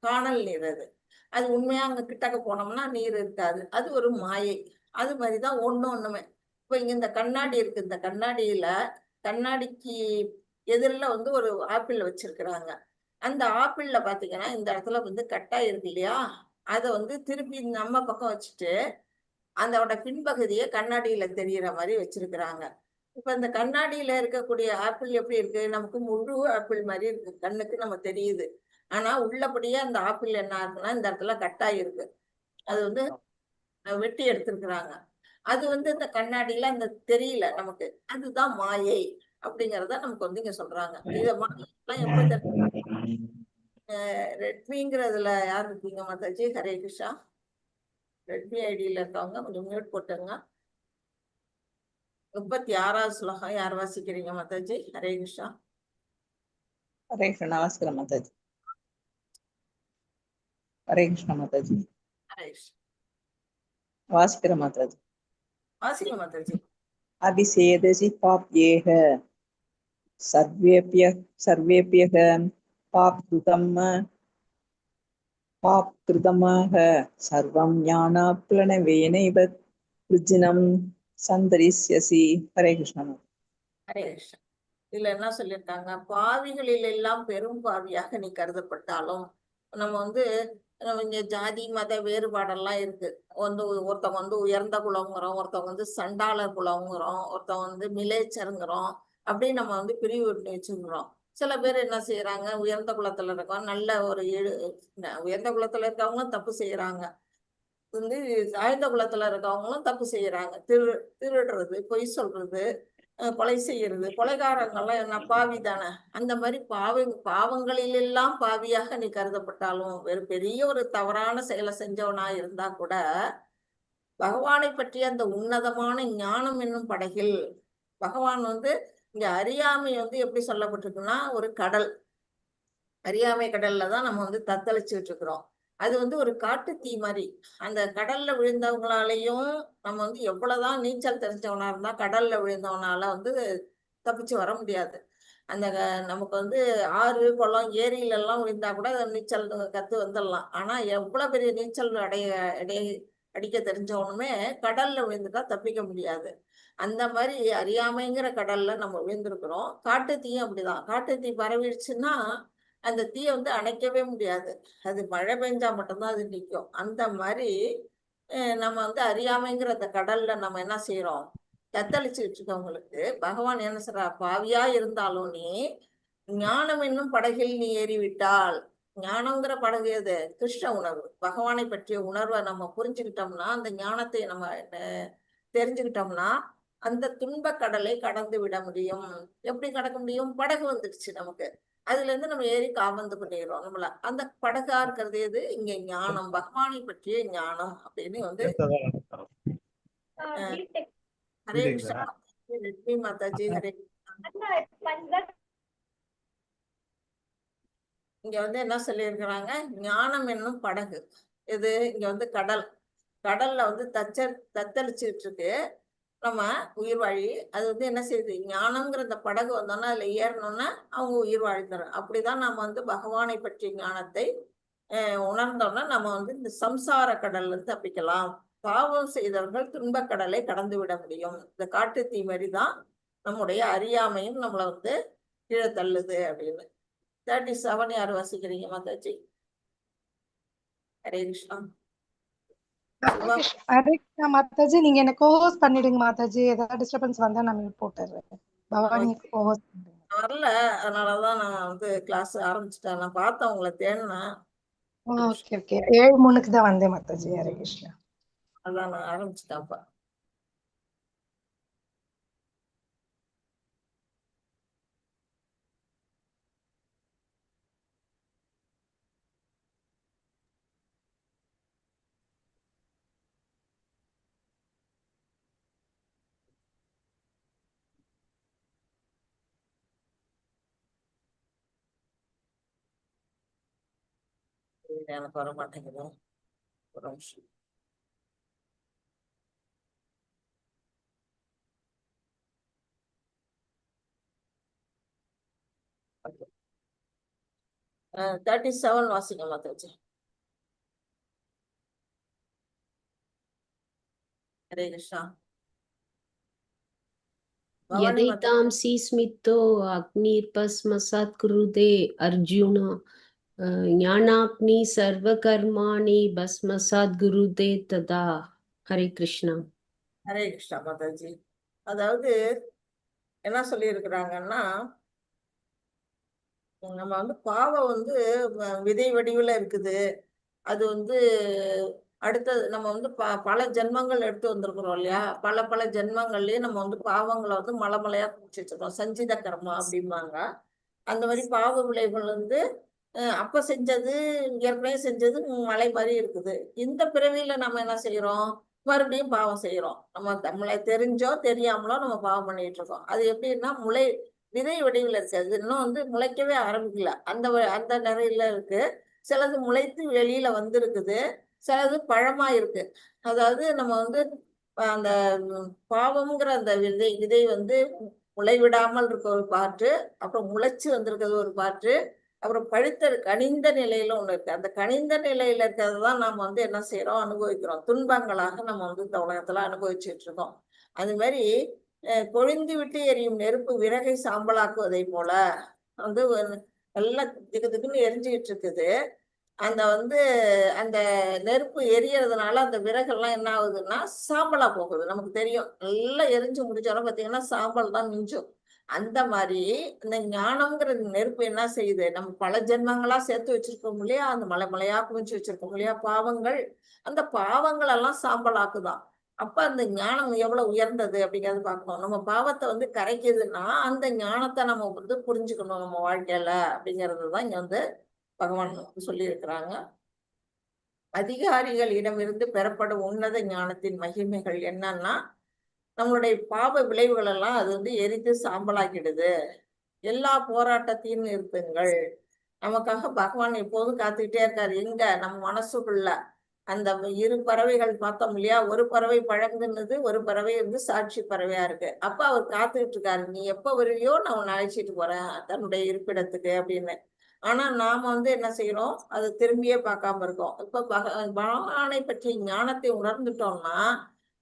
S3: காணல் நீர் அது. அது உண்மையா அங்க கிட்டக்க போனோம்னா நீர் இருக்காது, அது ஒரு மாயை. அது மாதிரிதான் ஒண்ணுமே. இப்போ இங்க இந்த கண்ணாடி இருக்கு, இந்த கண்ணாடிக்கு எதிரில் வந்து ஒரு ஆப்பிள் வச்சிருக்கிறாங்க. அந்த ஆப்பிள்ல பாத்தீங்கன்னா இந்த இடத்துல வந்து கட்டா இருக்கு இல்லையா, அதை வந்து திருப்பி நம்ம பக்கம் வச்சுட்டு அதோட பின்பகுதியை கண்ணாடியில தெரியிற மாதிரி வச்சிருக்கிறாங்க. இப்ப இந்த கண்ணாடியில இருக்கக்கூடிய ஆப்பிள் எப்படி இருக்கு? நமக்கு முழு ஆப்பிள் மாதிரி இருக்கு, கண்ணுக்கு நம்ம தெரியுது. ஆனா உள்ளபடியே அந்த ஆப்பிள் என்ன இருக்குன்னா இந்த இடத்துல கட்டாய் இருக்கு. அது வந்து வெட்டி எடுத்திருக்கிறாங்க. அது வந்து இந்த கண்ணாடியில அந்த தெரியல நமக்கு. அதுதான் மாயை அப்படிங்கறத நமக்கு வந்து இங்க சொல்றாங்க. இத மாயெல்லாம் எப்ப ரெட்மிங்கிறதுல யார் இருக்கீங்க மாதாஜி? ஹரே கிருஷ்ணா. ரெட்மி ஐடியில இருக்கவங்க கொஞ்சம் மியூட் போட்டுங்க. 36வது ஸ்லோகம் யார் வாசிக்கிறீங்க மாதாஜி? ஹரே கிருஷ்ணா.
S2: ஹரே கிருஷ்ணா. வாசிக்கிற மாதாஜி. ஹரே கிருஷ்ணா மாதாஜி.
S3: ஹரே கிருஷ்ணா.
S2: வாசிக்கிற மாதாஜி.
S3: வாசிக்க மாதாஜி.
S2: அபிசேதசி பாப்யேஹ சர்வேப்யஹ பாப்கிருதமஹ சர்வம் ஞானாப்ளனவேனைவ ருஜினம் சந்தரிஷ்யசி. ஹரே கிருஷ்ணா.
S3: ஹரே கிருஷ்ணா. இதுல என்ன சொல்லியிருக்காங்க? பாவிகளில் எல்லாம் பெரும் பாவியாக நீ கருதப்பட்டாலும், நம்ம வந்து இங்க ஜாதி மத வேறுபாடெல்லாம் இருக்கு. ஒருத்தவங்க வந்து உயர்ந்த குலங்கிறோம், ஒருத்தவங்க வந்து சண்டாளர் குலங்கிறோம், ஒருத்தவங்க வந்து மிலேச்சருங்கிறோம். அப்படின்னு நம்ம வந்து பிரிவு வச்சுக்கிறோம். சில பேர் என்ன செய்யறாங்க, உயர்ந்த குலத்துல இருக்கவங்க நல்ல ஒரு உயர்ந்த குலத்துல இருக்கவங்களும் தப்பு செய்யறாங்க, வந்து தாழ்ந்த குலத்துல இருக்கவங்களும் தப்பு செய்யறாங்க. திருடுறது, பொய் சொல்றது, கொலை செய்யறது. கொலைகாரங்கள்லாம் என்ன பாவி தானே? அந்த மாதிரி பாவங்களிலெல்லாம் பாவியாக நீ கருதப்பட்டாலும், ஒரு பெரிய ஒரு தவறான செயலை செஞ்சவனா இருந்தா கூட பகவானை பற்றிய அந்த உன்னதமான ஞானம் என்னும் படகில், பகவான் வந்து இங்க அறியாமை வந்து எப்படி சொல்லப்பட்டிருக்குன்னா ஒரு கடல், அறியாமை கடல்ல தான் நம்ம வந்து தத்தளிச்சுட்டு இருக்கிறோம். அது வந்து ஒரு காட்டு தீ மாதிரி. அந்த கடல்ல விழுந்தவங்களாலையும் நம்ம வந்து எவ்வளவுதான் நீச்சல் தெரிஞ்சவனா இருந்தா கடல்ல விழுந்தவனால வந்து தப்பிச்சு வர முடியாது. அந்த நமக்கு வந்து ஆறு குளம் ஏரியில எல்லாம் விழுந்தா கூட நீச்சல் கத்து வந்துடலாம். ஆனா எவ்வளவு பெரிய நீச்சல் அடிக்க தெரிஞ்சவனுமே கடல்ல விழுந்துட்டா தப்பிக்க முடியாது. அந்த மாதிரி அறியாமைங்கிற கடல்ல நம்ம விழுந்திருக்கிறோம். காட்டு தீயும் அப்படிதான். காட்டு தீ பரவிடுச்சுன்னா அந்த தீயை வந்து அணைக்கவே முடியாது. அது மழை பெஞ்சா மட்டும்தான் அது நிற்கும். அந்த மாதிரி நம்ம வந்து அறியாமைங்கிற அந்த கடல்ல நம்ம என்ன செய்யறோம்? தத்தளிச்சுட்டு இருக்கவங்களுக்கு பகவான் என்ன சொல்றா? பாவியா இருந்தாலும் நீ ஞானம் என்னும் படகில் நீ ஏறிவிட்டால், ஞானம்ங்கிற படகு எது? கிருஷ்ண உணர்வு, பகவானை பற்றிய உணர்வை நம்ம புரிஞ்சுக்கிட்டோம்னா, அந்த ஞானத்தை நம்ம தெரிஞ்சுக்கிட்டோம்னா அந்த துன்ப கடலை கடந்து விட முடியும். எப்படி கடக்க முடியும்? படகு வந்துடுச்சு நமக்கு, அதுல இருந்து நம்ம ஏறி காபந்து பண்ணிடுறோம் நம்மள. அந்த படகா இருக்கிறது எது? இங்க ஞானம், பகவானை பற்றிய ஞானம் அப்படின்னு வந்து ஹரே கிருஷ்ணா. லட்சுமி மாதாஜி. ஹரே கிருஷ்ணா. இங்க வந்து என்ன சொல்லியிருக்கிறாங்க? ஞானம் என்னும் படகு இது இங்க வந்து கடல்ல வந்து தத்தளிச்சுட்டு இருக்கு நம்ம உயிர் வாழி. அது வந்து என்ன செய்யுது? ஞானம்ங்கிற அந்த படகு வந்தோம்னா அதுல ஏறணும்னா அவங்க உயிர் வாழ்த்துறோம். அப்படிதான் நம்ம வந்து பகவானை பற்றிய ஞானத்தை உணர்ந்தோம்னா நம்ம வந்து இந்த சம்சார கடல்ல இருந்து தப்பிக்கலாம். பாவம் செய்தவர்கள் துன்பக் கடலை கடந்து விட முடியும். இந்த காட்டு தீ மாதிரி தான் நம்முடைய அறியாமையும் நம்மளை வந்து கீழே தள்ளுது அப்படின்னு. 37 யார் வாசிக்கிறீங்க மாதாஜி? ஹரே கிருஷ்ணா. சிவா
S7: ஹரே கிருஷ்ணா மாதாஜி, நீங்க என்ன கோஹோஸ்ட் பண்ணிடுங்க மாதாஜி. ஏதாவது டிஸ்டர்பன்ஸ் வந்தா நான் மியூட் போட்டுறேன். பவானி கோஹோஸ்ட் பண்ணிடுங்க.
S3: வரல, அதனாலதான் நான் வந்து கிளாஸ் ஆரம்பிச்சிட்டேன். நான் பார்த்தேன் உங்களை தேடினேன்,
S7: ஓகே ஓகே 7:03 தான் வந்தேன் மாதாஜி. ஹரே கிருஷ்ணா.
S3: அதான் நான் ஆரம்பிச்சிட்டேன்ப்பா. எனக்கு வர மாட்டேங்குது, ஒரு நிமிஷம். Okay. 37 வாசிங்க மாதாஜி. ஹரே கிருஷ்ணா. பவானி மாதாஜி.
S4: यदैतांसि स्मितो अग्निर्भस्मसात् कुरुते अर्जुन ज्ञानाग्नि सर्वकर्माणि भस्मसात् कुरुते तदा. हरे कृष्णा.
S3: ஹரே கிருஷ்ணா மாதாஜி. அதாவது என்ன சொல்லி இருக்கிறாங்கன்னா, நம்ம வந்து பாவம் வந்து விதை வடிவுல இருக்குது. அது வந்து அடுத்தது நம்ம வந்து பல ஜென்மங்கள் எடுத்து வந்திருக்கிறோம் இல்லையா? பல ஜென்மங்கள்லயே நம்ம வந்து பாவங்களை வந்து மலைமலையா குடிச்சு வச்சிருக்கோம். சஞ்சித கர்மா அப்படிம்பாங்க. அந்த மாதிரி பாவ விளைவுகள் வந்து அப்ப செஞ்சது, ஏற்கனவே செஞ்சது மலை மாதிரி இருக்குது. இந்த பிறவியில நம்ம என்ன செய்யறோம்? மறுபடியும் பாவம் செய்யறோம். நம்ம நம்மளை தெரிஞ்சோ தெரியாமலோ நம்ம பாவம் பண்ணிட்டு இருக்கோம். அது எப்படின்னா விதை வடிவில் இருக்கிறது. இன்னும் வந்து முளைக்கவே ஆரம்பிக்கல, அந்த நிலையில இருக்கு. சிலது முளைத்து வெளியில வந்திருக்குது, சிலது பழமா இருக்கு. அதாவது நம்ம வந்து அந்த பாவம்ங்கிற அந்த விதை வந்து முளைவிடாமல் இருக்க ஒரு பாட்டு, அப்புறம் முளைச்சு வந்திருக்கிறது ஒரு பாட்டு, அப்புறம் கனிந்த நிலையில ஒண்ணு இருக்கு. அந்த கனிந்த நிலையில இருக்கிறது தான் நாம வந்து என்ன செய்யறோம்? அனுபவிக்கிறோம். துன்பங்களாக நம்ம வந்து இந்த உலகத்துல அனுபவிச்சுட்டு இருக்கோம். அது மாதிரி கொழுந்து விட்டு எரியும் நெருப்பு விறகை சாம்பலாக்குவதை போல வந்து நல்லா திக்கு திக்குன்னு எரிஞ்சுக்கிட்டு இருக்குது. அந்த நெருப்பு எரியறதுனால அந்த விறகெல்லாம் என்ன ஆகுதுன்னா சாம்பலா போகுது. நமக்கு தெரியும், நல்லா எரிஞ்சு முடிச்சாலும் பாத்தீங்கன்னா சாம்பல் தான் மிஞ்சும். அந்த மாதிரி இந்த ஞானம்ங்கிற நெருப்பு என்ன செய்யுது? நம்ம பல ஜென்மங்களா சேர்த்து வச்சிருக்கோம் இல்லையா? அந்த மலையா குமிச்சு வச்சிருக்கோம் இல்லையா பாவங்கள்? அந்த பாவங்கள் எல்லாம் சாம்பலாக்குதான். அப்ப அந்த ஞானம் எவ்வளவு உயர்ந்தது அப்படிங்கறது பார்க்கணும். நம்ம பாவத்தை வந்து கரைக்குதுன்னா அந்த ஞானத்தை நம்ம வந்து புரிஞ்சுக்கணும் நம்ம வாழ்க்கையில, அப்படிங்கறதுதான் இங்க வந்து பகவான் சொல்லி இருக்கிறாங்க. அதிகாரிகளிடமிருந்து பெறப்படும் உன்னத ஞானத்தின் மகிமைகள் என்னன்னா, நம்மளுடைய பாவ விளைவுகள் எல்லாம் அது வந்து எரித்து சாம்பலாக்கிடுது. எல்லா போராட்டத்தையும் நிறுத்துங்கள். நமக்காக பகவான் எப்போதும் காத்துக்கிட்டே இருக்காரு. எங்க? நம்ம மனசுக்குள்ள. அந்த இரு பறவைகள் பார்த்தோம் இல்லையா? ஒரு பறவை பழங்குனது, ஒரு பறவை வந்து சாட்சி பறவையா இருக்கு. அப்ப அவர் காத்துக்கிட்டு இருக்காரு, நீ எப்ப வருவியோ நான் உன்னை அழைச்சிட்டு போறேன் தன்னுடைய இருப்பிடத்துக்கு அப்படின்னு. ஆனா நாம வந்து என்ன செய்யறோம்? அது திரும்பியே பார்க்காம இருக்கோம். இப்ப பகவானை பற்றிய ஞானத்தை உணர்ந்துட்டோம்னா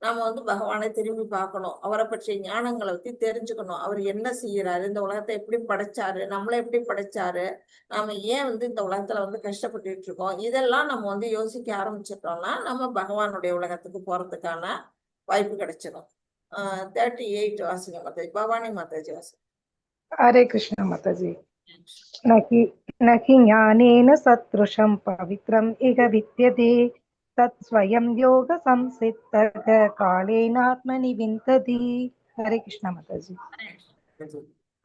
S3: நாம வந்து பகவானை திரும்பி பார்க்கணும். அவரை பற்றிய ஞானங்களை பத்தி தெரிஞ்சுக்கணும். அவர் என்ன செய்யறாரு, இந்த உலகத்தை எப்படி படைச்சாரு, நம்மளை எப்படி படைச்சாரு, நாம ஏன் வந்து இந்த உலகத்துல வந்து கஷ்டப்பட்டுட்டு இருக்கோம், இதெல்லாம் நம்ம வந்து யோசிக்க ஆரம்பிச்சிட்டோம்னா நம்ம பகவானுடைய உலகத்துக்கு போறதுக்கான வாய்ப்பு கிடைச்சிடும். 38 வாசிங்க மாதாஜி. பவானி மாதாஜி வாசி.
S7: ஹரே கிருஷ்ணா மாதாஜி. நகி ஞானேன சத்ருஷம் பவித்ரம் இக வித்யதே தத் ஸ்வயம் யோக சம்சித்தக காலேனாத்மனி விந்ததி. ஹரே கிருஷ்ணா மாதாஜி.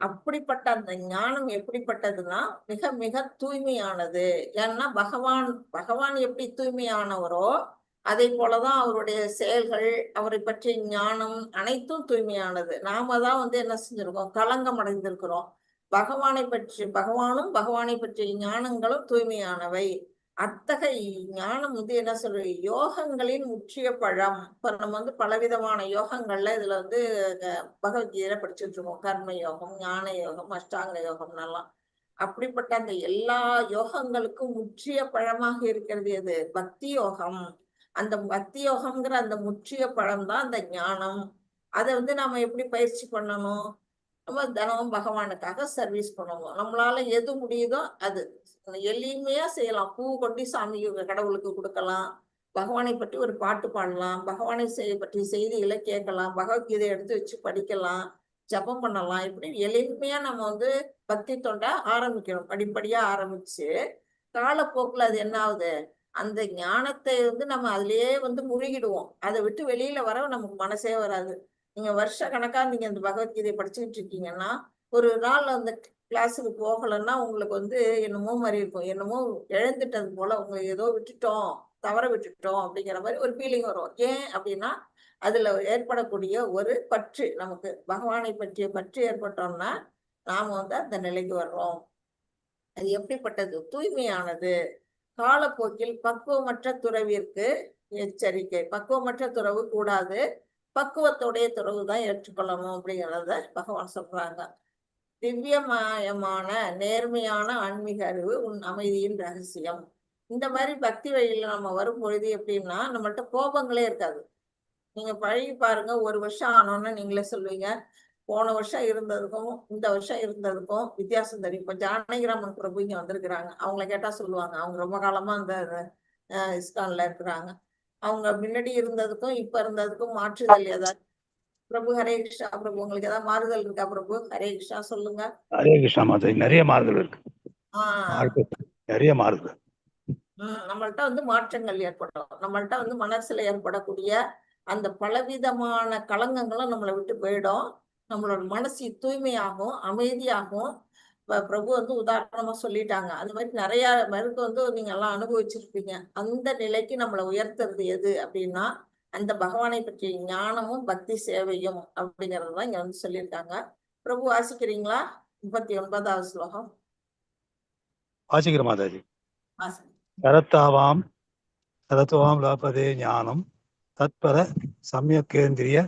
S3: அப்படிப்பட்ட அந்த ஞானம் எப்படிப்பட்டதுன்னா மிக மிக தூய்மையானது. ஏன்னா பகவான் எப்படி தூய்மையானவரோ அதை போலதான் அவருடைய செயல்கள், அவரை பற்றிய ஞானம் அனைத்தும் தூய்மையானது. நாம தான் வந்து என்ன செஞ்சிருக்கோம்? களங்கம் அடைந்திருக்கிறோம். பகவானும் பகவானை பற்றிய ஞானங்களும் தூய்மையானவை. அத்தகைய ஞானம் வந்து என்ன சொல்றது? யோகங்களின் முற்றிய பழம். இப்ப நம்ம வந்து பலவிதமான யோகங்கள்ல இதுல வந்து பகவத்கீதையில படிச்சுட்டு இருக்கோம். கர்ம யோகம், ஞான யோகம், அஷ்டாங்க யோகம்னெல்லாம். அப்படிப்பட்ட அந்த எல்லா யோகங்களுக்கும் முற்றிய பழமாக இருக்கிறது எது? பக்தி யோகம். அந்த பக்தி யோகம்ங்கிற அந்த முற்றிய பழம் தான் அந்த ஞானம். அதை வந்து நாம எப்படி பயிற்சி பண்ணணும்? நம்ம தினமும் பகவானுக்காக சர்வீஸ் பண்ணுவோம். நம்மளால எது முடியுதோ அது எளிமையா செய்யலாம். பூ கொண்டு சாமிக்கு கடவுளுக்கு கொடுக்கலாம், பகவானை பற்றி ஒரு பாட்டு பாடலாம், பகவானை பற்றி செய்திகளை கேட்கலாம், பகவத்கீதை எடுத்து வச்சு படிக்கலாம், ஜபம் பண்ணலாம். இப்படி எளிமையா நம்ம வந்து பக்தி தொண்டை ஆரம்பிக்கணும். படிப்படியா ஆரம்பிச்சு காலப்போக்குல அது என்ன ஆகுது, அந்த ஞானத்தை வந்து நம்ம அதுலயே வந்து முழுகிடுவோம். அதை விட்டு வெளியில வர நமக்கு மனசே வராது. நீங்க வருஷ கணக்கா நீங்க அந்த பகவத்கீதை படிச்சுக்கிட்டு இருக்கீங்கன்னா, ஒரு நாள் அந்த கிளாஸுக்கு போகலைன்னா உங்களுக்கு வந்து என்னமோ மாதிரி இருக்கும். என்னமோ இழந்துட்டது போல, உங்களுக்கு ஏதோ விட்டுட்டோம், தவற விட்டுட்டோம் அப்படிங்கிற மாதிரி ஒரு ஃபீலிங் வரும். ஏன் அப்படின்னா, அதுல ஏற்படக்கூடிய ஒரு பற்று, நமக்கு பகவானை பற்றிய பற்று ஏற்பட்டோம்னா நாம வந்து அந்த நிலைக்கு வர்றோம். அது எப்படிப்பட்டது? தூய்மையானது. காலப்போக்கில் பக்குவமற்ற துறவிற்கு எச்சரிக்கை. பக்குவமற்ற துறவு கூடாது, பக்குவத்துடைய துறவு தான் ஏற்றுக்கொள்ளணும் அப்படிங்கிறத பகவான் சொல்றாங்க. திவ்யமயமான நேர்மையான ஆன்மீக அறிவு உன் அமைதியின் ரகசியம். இந்த மாதிரி பக்தி வழியில நம்ம வரும் பொழுது எப்படின்னா, நம்மள்ட்ட கோபங்களே இருக்காது. நீங்க பழகி பாருங்க, ஒரு வருஷம் ஆனோன்னு நீங்களே சொல்லுவீங்க, போன வருஷம் இருந்ததுக்கும் இந்த வருஷம் இருந்ததுக்கும் வித்தியாசம் தெரியும். இப்போ ஜானகிராமன் பிரபு இங்க வந்திருக்கிறாங்க, அவங்கள கேட்டா சொல்லுவாங்க. அவங்க ரொம்ப காலமா அந்த இஸ்கான்ல இருக்கிறாங்க. அவங்க முன்னாடி இருந்ததுக்கும் இப்ப இருந்ததுக்கும் மாற்றுதல் ஏதாவது? பிரபு ஹரே கிருஷ்ணா. பிரபு உங்களுக்கு ஏதாவது மாறுதல் இருக்கா? பிரபு ஹரே கிருஷ்ணா சொல்லுங்க.
S8: ஹரே கிருஷ்ணா மாதாஜி, நிறைய மாறுதல் இருக்கு. நிறைய மாறுதல்.
S3: நம்மள்ட்ட வந்து மாற்றங்கள் ஏற்படும். நம்மள்ட்ட வந்து மனசுல ஏற்படக்கூடிய அந்த பலவிதமான களங்கங்களும் நம்மளை விட்டு போயிடும். நம்மளோட மனசு தூய்மையாகும், அமைதியாகும். பிரபு வந்து உதாரணமா சொல்லிட்டாங்க. அது மாதிரி நிறைய பேருக்கு வந்து நீங்க எல்லாம் அனுபவிச்சிருப்பீங்க. அந்த நிலைக்கு நம்மளை உயர்த்துறது எது அப்படின்னா, அந்த பகவானை பற்றிய ஞானமும் பக்தி சேவையும் அப்படிங்கறதுதான் இங்க வந்து சொல்லியிருக்காங்க. பிரபு வாசிக்கிறீங்களா? 39வது ஸ்லோகம்
S8: வாசிக்கிற மாதாஜி.
S3: வாசிங்க.
S8: சரத்வாம் லாபதே ஞானம் தத்பர சமயக்கேந்திரிய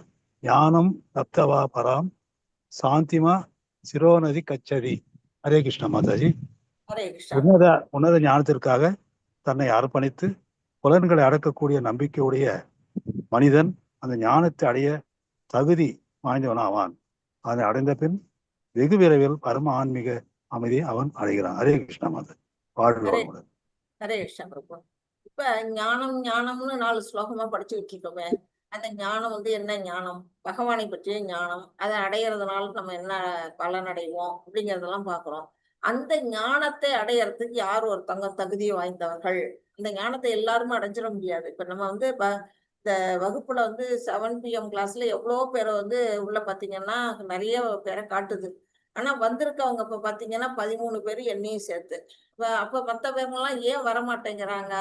S8: ஞானம் தப்தவா பராம் சாந்திமா சிரோநதி கச்சதி. ஹரே கிருஷ்ணா மாதாஜி.
S3: ஹரே கிருஷ்ணா.
S8: உன்னத ஞானத்திற்காக தன்னை அர்ப்பணித்து புலன்களை அடக்கக்கூடிய நம்பிக்கையுடைய மனிதன் அந்த ஞானத்தை அடைய தகுதி வாய்ந்தவனாவான். அதை அடைந்த பின் வெகு விரைவில் பரம ஆன்மீக அமைதியை அவன் அடைகிறான். ஹரே கிருஷ்ணா மாதாஜி. வாழ்வு.
S3: ஹரே கிருஷ்ணா பிரபு. இப்ப ஞானம் ஞானம்னு 4 ஸ்லோகமா படிச்சுக்கிட்டு இருக்கோமே, அந்த ஞானம் வந்து என்ன ஞானம்? பகவானை பற்றிய ஞானம். அதை அடையிறதுனால நம்ம என்ன பலன் அடைவோம் அப்படிங்கிறதெல்லாம் பாக்குறோம். அந்த ஞானத்தை அடையறதுக்கு யார் ஒருத்தவங்க தகுதி வாய்ந்தவர்கள்? அந்த ஞானத்தை எல்லாருமே அடைஞ்சிட முடியாது. இப்ப நம்ம வந்து இந்த வகுப்புல வந்து 7 PM கிளாஸ்ல எவ்வளோ பேரை வந்து உள்ள பாத்தீங்கன்னா நிறைய பேரை காட்டுது. ஆனா வந்திருக்கவங்க இப்ப பாத்தீங்கன்னா 13 பேர் என்னையும் சேர்த்து. அப்ப மத்தவங்க எல்லாம் ஏன் வரமாட்டேங்கிறாங்க?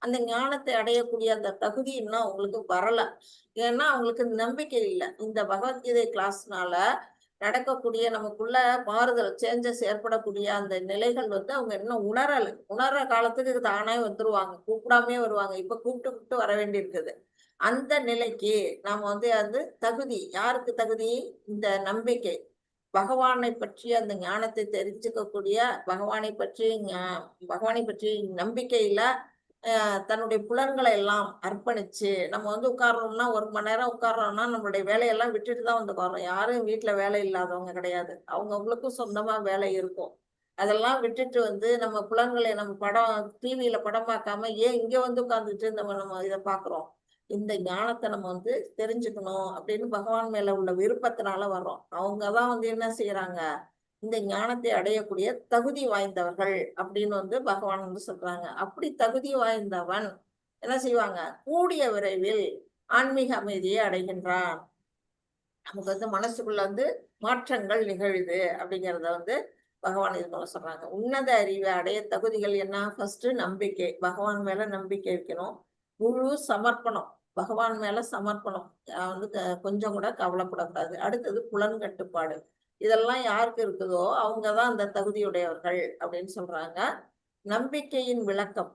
S3: அந்த ஞானத்தை அடையக்கூடிய அந்த தகுதி இன்னும் அவங்களுக்கு வரல. ஏன்னா அவங்களுக்கு நம்பிக்கை இல்லை. இந்த பகவத்கீதை கிளாஸ்னால நடக்கக்கூடிய நமக்குள்ள மாறுதல், சேஞ்சஸ் ஏற்படக்கூடிய அந்த நிலைகள் வந்து அவங்க இன்னும் உணரல. உணர்ற காலத்துக்கு தானே வந்துருவாங்க, கூப்பிடாமே வருவாங்க. இப்ப கூப்பிட்டு வர வேண்டியிருக்குது. அந்த நிலைக்கு நாம வந்து அது தகுதி. யாருக்கு தகுதி? இந்த நம்பிக்கை, பகவானை பற்றிய அந்த ஞானத்தை தெரிஞ்சுக்கக்கூடிய, பகவானை பற்றி நம்பிக்கையில தன்னுடைய புலன்களை எல்லாம் அர்ப்பணிச்சு நம்ம வந்து உட்கார்றோம்னா, 1 மணி நேரம் உட்கார்றோம்னா நம்மளுடைய வேலையெல்லாம் விட்டுட்டு தான் வந்து உட்கார்றோம். யாரும் வீட்டுல வேலை இல்லாதவங்க கிடையாது. அவங்கவுங்களுக்கும் சொந்தமா வேலை இருக்கும். அதெல்லாம் விட்டுட்டு வந்து நம்ம புலன்களை நம்ம டிவியில படம் பார்க்காம ஏன் இங்க வந்து உட்கார்ந்துட்டு நம்ம இதை பாக்குறோம்? இந்த ஞானத்தை நம்ம வந்து தெரிஞ்சுக்கணும் அப்படின்னு பகவான் மேல உள்ள விருப்பத்தினால வர்றோம். அவங்கதான் வந்து என்ன செய்யறாங்க? இந்த ஞானத்தை அடையக்கூடிய தகுதி வாய்ந்தவர்கள் அப்படின்னு வந்து பகவான் வந்து சொல்றாங்க. அப்படி தகுதி வாய்ந்தவன் என்ன செய்வாங்க? கூடிய விரைவில் ஆன்மீக அமைதியை அடைகின்றான். நமக்கு வந்து மனசுக்குள்ள வந்து மாற்றங்கள் நிகழுது அப்படிங்கிறத வந்து பகவான் இது போல சொல்றாங்க. உன்னத அறிவை அடைய தகுதிகள் என்ன? ஃபர்ஸ்ட் நம்பிக்கை. பகவான் மேல நம்பிக்கை வைக்கணும். முழு சமர்ப்பணம், பகவான் மேல சமர்ப்பணம். வந்து கொஞ்சம் கூட கவலைப்படக்கூடாது. அடுத்தது புலன் கட்டுப்பாடு. இதெல்லாம் யாருக்கு இருக்குதோ அவங்கதான் அந்த தகுதியுடையவர்கள் அப்படின்னு சொல்றாங்க. நம்பிக்கையின் விளக்கம்.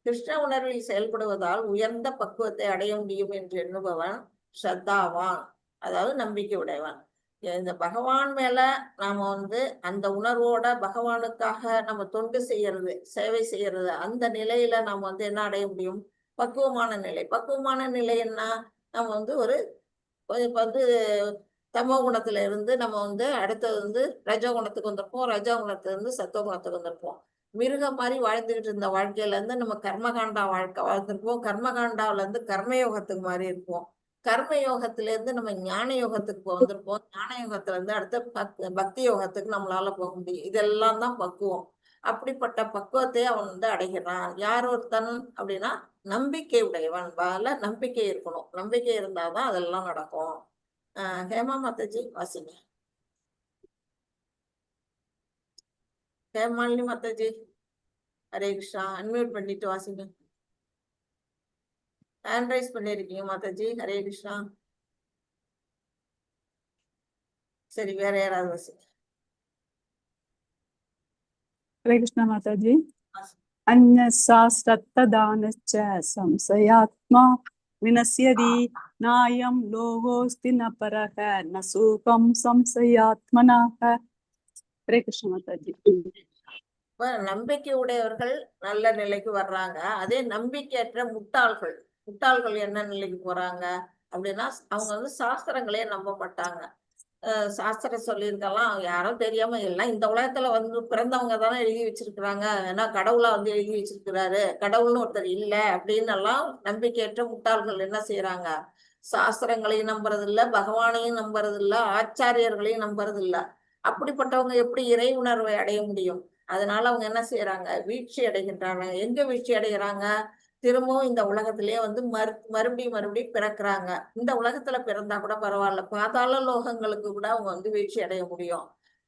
S3: கிருஷ்ண உணர்வில் செயல்படுவதால் உயர்ந்த பக்குவத்தை அடைய முடியும் என்று எண்ணுபவன் ஸ்ரத்தாவான், அதாவது நம்பிக்கை உடையவன். இந்த பகவான் மேல நாம வந்து அந்த உணர்வோட பகவானுக்காக நம்ம தொண்டு செய்யறது, சேவை செய்யறது, அந்த நிலையில நாம வந்து என்ன அடைய முடியும்? பக்குவமான நிலை. பக்குவமான நிலை என்ன? நம்ம வந்து இப்ப வந்து தமோ குணத்துல இருந்து நம்ம வந்து அடுத்தது வந்து ரஜோ குணத்துக்கு வந்திருப்போம். ரஜோ குணத்துல இருந்து சத்துவ குணத்துக்கு வந்திருப்போம். மிருகம் மாதிரி வாழ்ந்துகிட்டு இருந்த வாழ்க்கையில இருந்து நம்ம கர்மகாண்டா வாழ்க்கை வாழ்ந்திருப்போம். கர்மகாண்டாவில இருந்து கர்மயோகத்துக்கு மாறி இருப்போம். கர்மயோகத்துல இருந்து நம்ம ஞான யோகத்துக்கு வந்திருப்போம். ஞான யோகத்துல இருந்து அடுத்த பக்தி யோகத்துக்கு நம்மளால போக முடியும். இதெல்லாம் தான் பக்குவம். அப்படிப்பட்ட பக்குவத்தை அவன் வந்து அடைகிறான். யார் ஒருத்தன் அப்படின்னா நம்பிக்கை உடையவன். நம்பிக்கை இருக்கணும். நம்பிக்கை இருந்தாதான் அதெல்லாம் நடக்கும். ஹேமா மாதாஜி வாசிங்க. ஹேமாலினி மாதாஜி ஹரே கிருஷ்ணா. அன்மியூட் பண்ணிட்டு வாசிங்க. ஹேண்ட் ரைஸ் பண்ணிருக்கீங்க மாதாஜி. ஹரே கிருஷ்ணா. சரி, வேற யாராவது வாசிங்க.
S6: हरे कृष्ण माता जी। अन्यशास्त्रदानश्च संशयात्मा विनश्यति नायं लोकोऽस्ति न परः न सुखं संशयात्मनः। हरे कृष्ण माता जी।
S3: நம்பிக்கை உடையவர்கள் நல்ல நிலைக்கு வர்றாங்க. அதே நம்பிக்கையற்ற முட்டாள்கள் என்ன நிலைக்கு போறாங்க அப்படின்னா அவங்க வந்து சாஸ்திரங்களே நம்ப மாட்டாங்க. சாஸ்திரம் சொல்லியிருக்கலாம், யாரும் தெரியாம எல்லாம் இந்த உலகத்துல வந்து பிறந்தவங்க தானே எழுதி வச்சிருக்கிறாங்க, ஏன்னா கடவுளா வந்து எழுதி வச்சிருக்கிறாரு, கடவுள்னு ஒருத்தர் இல்லை அப்படின்னு எல்லாம் நம்பிக்கையற்ற முட்டாள்கள் என்ன செய்யறாங்க, சாஸ்திரங்களையும் நம்புறது இல்ல, பகவானையும் நம்புறது இல்ல, ஆச்சாரியர்களையும் நம்புறது இல்ல. அப்படிப்பட்டவங்க எப்படி இறை உணர்வை அடைய முடியும்? அதனால அவங்க என்ன செய்யறாங்க, வீழ்ச்சி அடைகின்றாங்க. எங்க வீழ்ச்சி அடைகிறாங்க? திரும்பவும் இந்த உலகத்திலேயே வந்து மறுபடியும் பிறக்கிறாங்க. இந்த உலகத்துல பிறந்தா கூட பரவாயில்ல, பாதாள லோகங்களுக்கு கூட அவங்க வந்து வீழ்ச்சி அடைய முடியும்.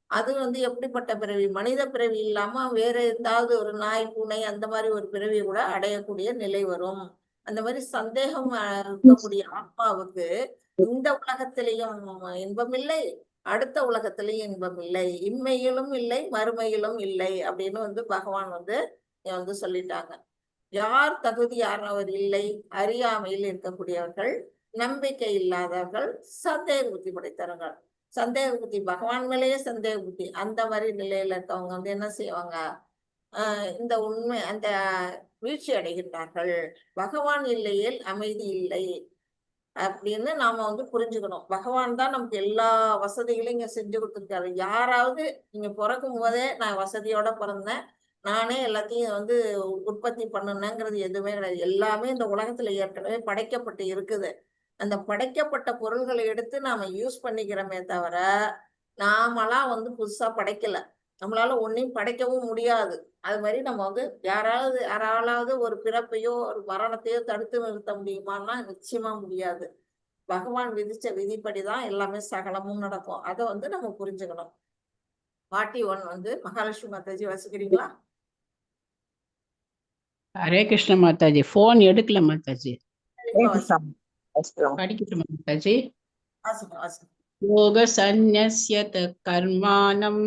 S3: அது வந்து எப்படிப்பட்ட பிறவி? மனித பிறவி இல்லாம வேற ஏதாவது ஒரு நாய் பூனை அந்த மாதிரி ஒரு பிறவி கூட அடையக்கூடிய நிலை வரும். அந்த மாதிரி சந்தேகம் இருக்கக்கூடிய ஆத்மாவுக்கு இந்த உலகத்திலையும் இன்பம் இல்லை, அடுத்த உலகத்திலையும் இன்பம் இல்லை, இம்மையிலும் இல்லை மறுமையிலும் இல்லை அப்படின்னு வந்து பகவான் வந்து சொல்லிட்டாங்க. யார் தகுதியானவர் இல்லை? அறியாமையில் இருக்கக்கூடியவர்கள், நம்பிக்கை இல்லாதவர்கள், சந்தேக புத்தி படைத்தவர்கள். சந்தேக புத்தி, பகவான் மேலேயே சந்தேக புத்தி, அந்த மாதிரி நிலையில இருக்கவங்க வந்து என்ன செய்வாங்க, இந்த உண்மை அந்த வீழ்ச்சி அடைகின்றார்கள். பகவான் இல்லையேல் அமைதி இல்லை அப்படின்னு நாம வந்து புரிஞ்சுக்கணும். பகவான் தான் நமக்கு எல்லா வசதிகளையும் இங்க செஞ்சு கொடுத்துருக்காரு. யாராவது நீங்க பிறக்கும் போதே நான் வசதியோட பிறந்தேன், நானே எல்லாத்தையும் வந்து உற்பத்தி பண்ணுனேங்கிறது எதுவுமே கிடையாது. எல்லாமே இந்த உலகத்துல ஏற்கனவே படைக்கப்பட்டு இருக்குது. அந்த படைக்கப்பட்ட பொருள்களை எடுத்து நாம யூஸ் பண்ணிக்கிறோமே தவிர நாமெல்லாம் வந்து புதுசா படைக்கல. நம்மளால ஒன்னையும் படைக்கவும் முடியாது. அது மாதிரி நம்ம வந்து யாராலாவது ஒரு பிறப்பையோ ஒரு மரணத்தையோ தடுத்து நிறுத்த முடியுமான்னா நிச்சயமா முடியாது. பகவான் விதிச்ச விதிப்படிதான் எல்லாமே சகலமும் நடக்கும். அதை வந்து நம்ம புரிஞ்சுக்கணும். 41 வந்து மகாலட்சுமி மாதாஜி வாசிக்கிறீங்களா?
S9: ஹரே கிருஷ்ண மாதாஜி. போன் எடுக்கல மாதாஜி. படிக்கட்டும் மாதாஜி. யோக சந்நியஸ்யத கர்மாணம்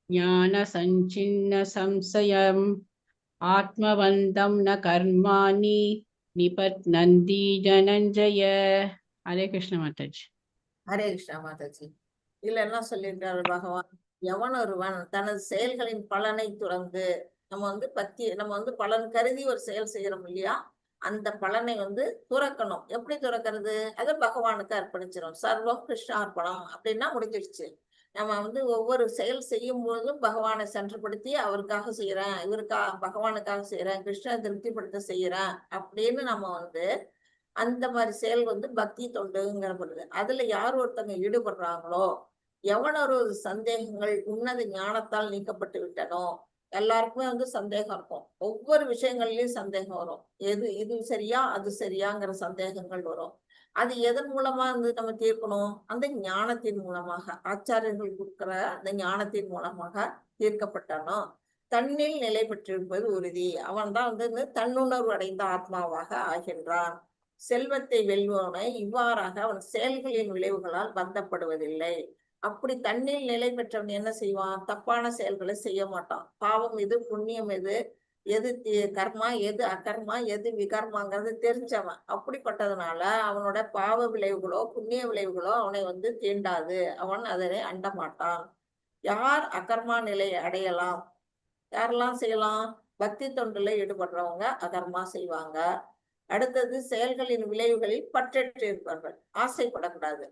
S9: ஞான சஞ்சின்ன சம்சயம் ஆத்மவந்தம் ந கர்மாணி நிபத்னந்தி ஜனஞ்சய. ஹரே கிருஷ்ண மாதாஜி.
S3: ஹரே கிருஷ்ணா மாதாஜி. இதுல என்ன சொல்லியிருக்காரு பகவான்? எவன் ஒருவன் தனது செயல்களின் பலனை துறந்து, நம்ம வந்து பலன் கருதி ஒரு செயல் செய்யறோம் இல்லையா, அந்த பலனை வந்து துறக்கணும். எப்படி துறக்கிறது? அதை பகவானுக்கு அர்ப்பணிச்சிடும். சர்வம் கிருஷ்ணார்ப்பணம் அப்படின்னா முடிஞ்சிடுச்சு. நம்ம வந்து ஒவ்வொரு செயல் செய்யும் போதும் பகவானை சென்றுபடுத்தி அவருக்காக செய்யறேன், பகவானுக்காக செய்யறேன், கிருஷ்ணனை திருப்திப்படுத்த செய்யறேன் அப்படின்னு நம்ம வந்து அந்த மாதிரி செயல் வந்து பக்தி தொண்டுங்கிறப்படுது. அதுல யார் ஒருத்தங்க ஈடுபடுறாங்களோ, எவனொரு சந்தேகங்கள் உன்னத ஞானத்தால் நீக்கப்பட்டு விட்டனோ, எல்லாருக்குமே வந்து சந்தேகம் இருக்கும். ஒவ்வொரு விஷயங்கள்லயும் சந்தேகம் வரும். இது சரியா அது சரியாங்கிற சந்தேகங்கள் வரும். அது எதன் மூலமா வந்து நம்ம தீர்க்கணும்? அந்த ஞானத்தின் மூலமாக, ஆச்சாரியர்கள் கொடுக்கிற அந்த ஞானத்தின் மூலமாக தீர்க்கப்பட்டானோ தன்னில் நிலை பெற்றிருப்பது உறுதி. அவன் தான் வந்து தன்னுணர்வு அடைந்த ஆத்மாவாக ஆகின்றான். செல்வத்தை வெல்வோனை இவ்வாறாக அவன் செயல்களின் விளைவுகளால் பந்தப்படுவதில்லை. அப்படி தன்னில் நிலை பெற்றவன் என்ன செய்வான்? தப்பான செயல்களை செய்ய மாட்டான். பாவம் எது, புண்ணியம் எது, எது கர்மா, எது அகர்மா, எது விகர்மாங்கிறது தெரிஞ்சவன். அப்படிப்பட்டதுனால அவனோட பாவ விளைவுகளோ புண்ணிய விளைவுகளோ அவனை வந்து தீண்டாது. அவன் அதனை அண்ட மாட்டான். யார் அகர்மா நிலையை அடையலாம்? யாரெல்லாம் செய்யலாம்? பக்தி தொண்டுல ஈடுபடுறவங்க அகர்மா செய்வாங்க. அடுத்தது செயல்களின் விளைவுகளில் பற்றற்று இருப்பார்கள். ஆசைப்படக்கூடாது.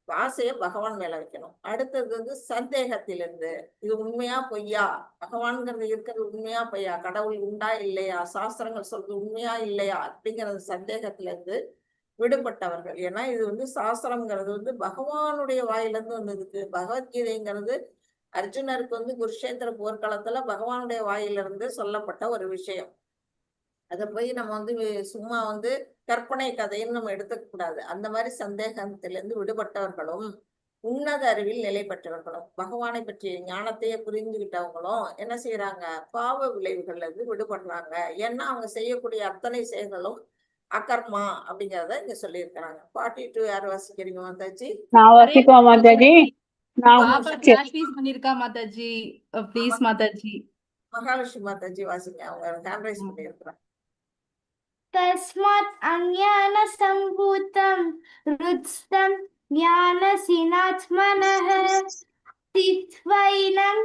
S3: ஆசைய பகவான் மேல வைக்கணும். அடுத்தது வந்து சந்தேகத்திலிருந்து, இது உண்மையா பொய்யா, பகவான்ங்கிறது இருக்கிறது உண்மையா பொய்யா, கடவுள் உண்டா இல்லையா, சாஸ்திரங்கள் சொல்றது உண்மையா இல்லையா அப்படிங்கிறது சந்தேகத்துல இருந்து விடுபட்டவர்கள். ஏன்னா இது வந்து சாஸ்திரம்ங்கிறது வந்து பகவானுடைய வாயிலிருந்து வந்ததுக்கு. பகவத்கீதைங்கிறது அர்ஜுனருக்கு வந்து குருஷேத்திர போர்க்களத்துல பகவானுடைய வாயிலிருந்து சொல்லப்பட்ட ஒரு விஷயம். அதை போய் நம்ம வந்து சும்மா வந்து கற்பனை கதைன்னு நம்ம எடுத்துக்க கூடாது. அந்த மாதிரி சந்தேகத்திலிருந்து விடுபட்டவர்களும் உன்னத அறிவில் நிலை பெற்றவர்களும் பகவானை பற்றிய ஞானத்தையே புரிந்துகிட்டவங்களும் என்ன செய்யறாங்க, பாவ விளைவுகள்ல இருந்து விடுபடுறாங்க. ஏன்னா அவங்க செய்யக்கூடிய அத்தனை செயல்களும் அகர்மா அப்படிங்கிறத இங்க சொல்லியிருக்கிறாங்க. 42 யார் வாசிக்கிறீங்க மாதாஜி?
S1: நான் வாசிப்போம் மாதாஜி. நான்
S5: பாப்பா பிராக்டிஸ் பண்ணிருக்கா மாதாஜி, ப்ளீஸ் மாதாஜி.
S3: மகாலட்சுமி மாதாஜி வாசிங்க, அவங்க ஹேண்ட் ரைஸ் பண்ணியிருக்கிறாங்க.
S10: तस्मात् अज्ञानसम्भूतं हृत्स्थं ज्ञानसिनात्मनः स्थित्वैनं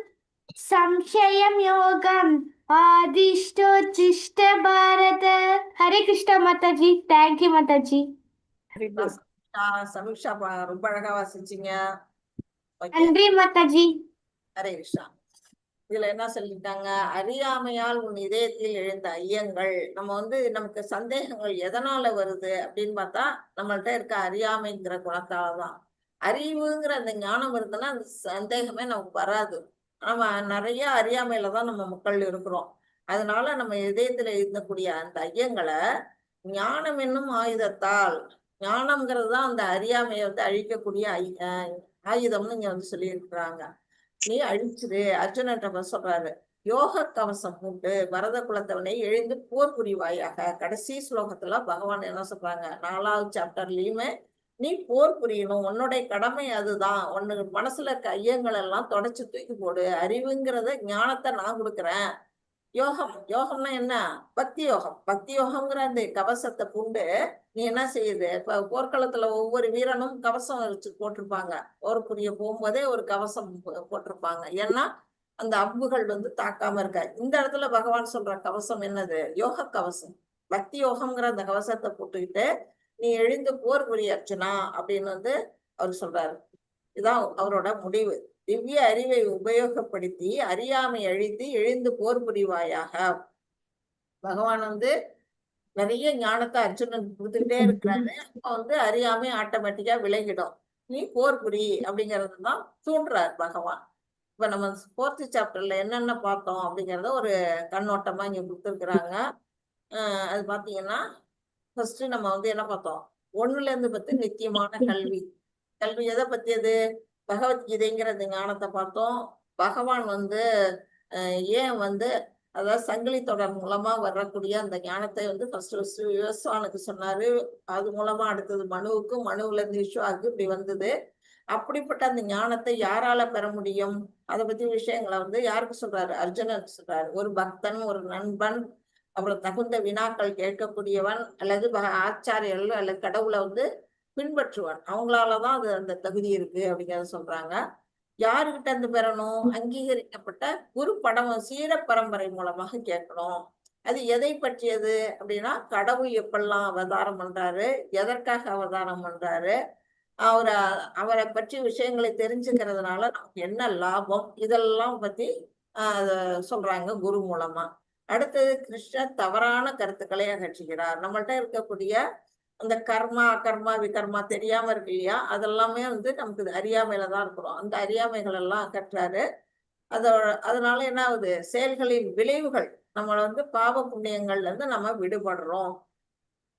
S10: संशयं योगम् आदिष्टोत्तिष्ठ भारत. हरे कृष्ण माताजी. थैंक यू माताजी.
S3: சமீக்ஷா ரொம்ப அழகா வாசிச்சீங்க.
S10: நன்றி மாதாஜி.
S3: ஹரே கிருஷ்ணா. இதுல என்ன சொல்லிட்டாங்க, அறியாமையால் உன் இதயத்தில் எழுந்த ஐயங்கள். நம்ம வந்து நமக்கு சந்தேகங்கள் எதனால வருது அப்படின்னு பார்த்தா நம்மள்ட்ட இருக்க அறியாமைங்கிற குணத்தாலதான். அறிவுங்கிற அந்த ஞானம் வருதுன்னா அந்த சந்தேகமே நமக்கு வராது. நம்ம நிறைய அறியாமையில தான் நம்ம மக்கள் இருக்கிறோம். அதனால நம்ம இதயத்துல இருந்தக்கூடிய அந்த ஐயங்களை ஞானம் என்னும் ஆயுதத்தால், ஞானம்ங்கிறது தான் அந்த அறியாமையை வந்து அழிக்கக்கூடிய ஆயுதம்னு இங்க வந்து சொல்லியிருக்கிறாங்க. நீ அழிச்சிரு. அர்ஜுனன்ற சொல்றாரு, யோக கவசம் உண்டு பரத குலத்தவனை எழுந்து போர் புரிவாயாக. கடைசி ஸ்லோகத்துல பகவான் என்ன சொல்றாங்க, 4வது சாப்டர்லயுமே நீ போர் புரியணும், உன்னுடைய கடமை அதுதான். உன்னு மனசுல இருக்க ஐயங்கள் எல்லாம் தொடச்சு தூக்கி போடு. அறிவுங்கிறத ஞானத்தை நான் கொடுக்குறேன். யோகம், யோகம்னா என்ன, பக்தி யோகம். பக்தி யோகம்ங்கிற அந்த கவசத்தை கொண்டு நீ என்ன செய்யுது, இப்ப போர்க்களத்துல ஒவ்வொரு வீரனும் கவசம் வச்சு போட்டிருப்பாங்க. போர் புரிய போகும்போதே ஒரு கவசம் போட்டிருப்பாங்க. ஏன்னா அந்த அம்புகள் வந்து தாக்காம இருக்க. இந்த இடத்துல பகவான் சொல்ற கவசம் என்னது, யோக கவசம். பக்தி யோகம்ங்கிற அந்த கவசத்தை போட்டுக்கிட்டு நீ எழுந்து போர் புரிய அர்ஜுனா அப்படின்னு வந்து அவர் சொல்றாரு. இதுதான் அவரோட முடிவு. திவ்ய அறிவை உபயோகப்படுத்தி அறியாமை அழித்து எழுந்து போர் புரிவாயாக. பகவான் வந்து நிறைய ஞானத்தை அர்ஜுனன் கொடுத்துக்கிட்டே இருக்கிறாரு. அப்ப வந்து அறியாமை ஆட்டோமேட்டிக்கா விலகிடும். நீ போர் புரி அப்படிங்கறது தான் தூண்டுறார் பகவான். இப்ப நம்ம 4th சாப்டர்ல என்னென்ன பார்த்தோம் அப்படிங்கறத ஒரு கண்ணோட்டமா இங்க கொடுத்துருக்குறாங்க. அது பாத்தீங்கன்னா ஃபர்ஸ்ட் நம்ம வந்து என்ன பார்த்தோம், 1ல இருந்து 10 நித்தியமான கல்வி. கல்வி எதை பத்தியது, பகவத்கீதைங்கிற அந்த ஞானத்தை பார்த்தோம். பகவான் வந்து ஏன் வந்து அதாவது சங்கிலி தொடர் மூலமா வரக்கூடிய அந்த ஞானத்தை வந்து ஃபர்ஸ்ட் விவஸ்வானுக்கு சொன்னாரு. அது மூலமா அடுத்தது மனுவுக்கு, மனுவுல இருந்து விஸ்வாவுக்கு இப்படி வந்தது. அப்படிப்பட்ட அந்த ஞானத்தை யாரால பெற முடியும், அதை பத்தி விஷயங்களை வந்து யாருக்கு சொல்றாரு, அர்ஜுனன் சொல்றாரு. ஒரு பக்தன், ஒரு நண்பன், அப்புறம் தகுந்த வினாக்கள் கேட்கக்கூடியவன், அல்லது ஆச்சாரியர்கள் அல்லது கடவுளை வந்து பின்பற்றுவான். அவங்களாலதான் அது அந்த தகுதி இருக்கு அப்படிங்கிறத சொல்றாங்க. யாருகிட்ட இருந்து பெறணும், அங்கீகரிக்கப்பட்ட குரு படம் சீர பரம்பரை மூலமாக கேட்கணும். அது எதை பற்றியது அப்படின்னா, கடவுள் எப்பெல்லாம் அவதாரம் பண்றாரு, எதற்காக அவதாரம் பண்றாரு, அவரை பற்றி விஷயங்களை தெரிஞ்சுக்கிறதுனால நமக்கு என்ன லாபம், இதெல்லாம் பத்தி சொல்றாங்க குரு மூலமா. அடுத்தது கிருஷ்ணர் தவறான கருத்துக்களை அகற்றுகிறார். நம்மள்ட்ட இருக்கக்கூடிய அந்த கர்மா அகர்மா விகர்மா தெரியாம இருக்கு இல்லையா, அதெல்லாமே வந்து நமக்கு அறியாமையில தான் இருக்கிறோம். அந்த அறியாமைகள் எல்லாம் அகற்றாரு. அதனால என்ன ஆகுது, செயல்களின் விளைவுகள் நம்மள வந்து பாவ புண்ணியங்கள்ல இருந்து நம்ம விடுபடுறோம்.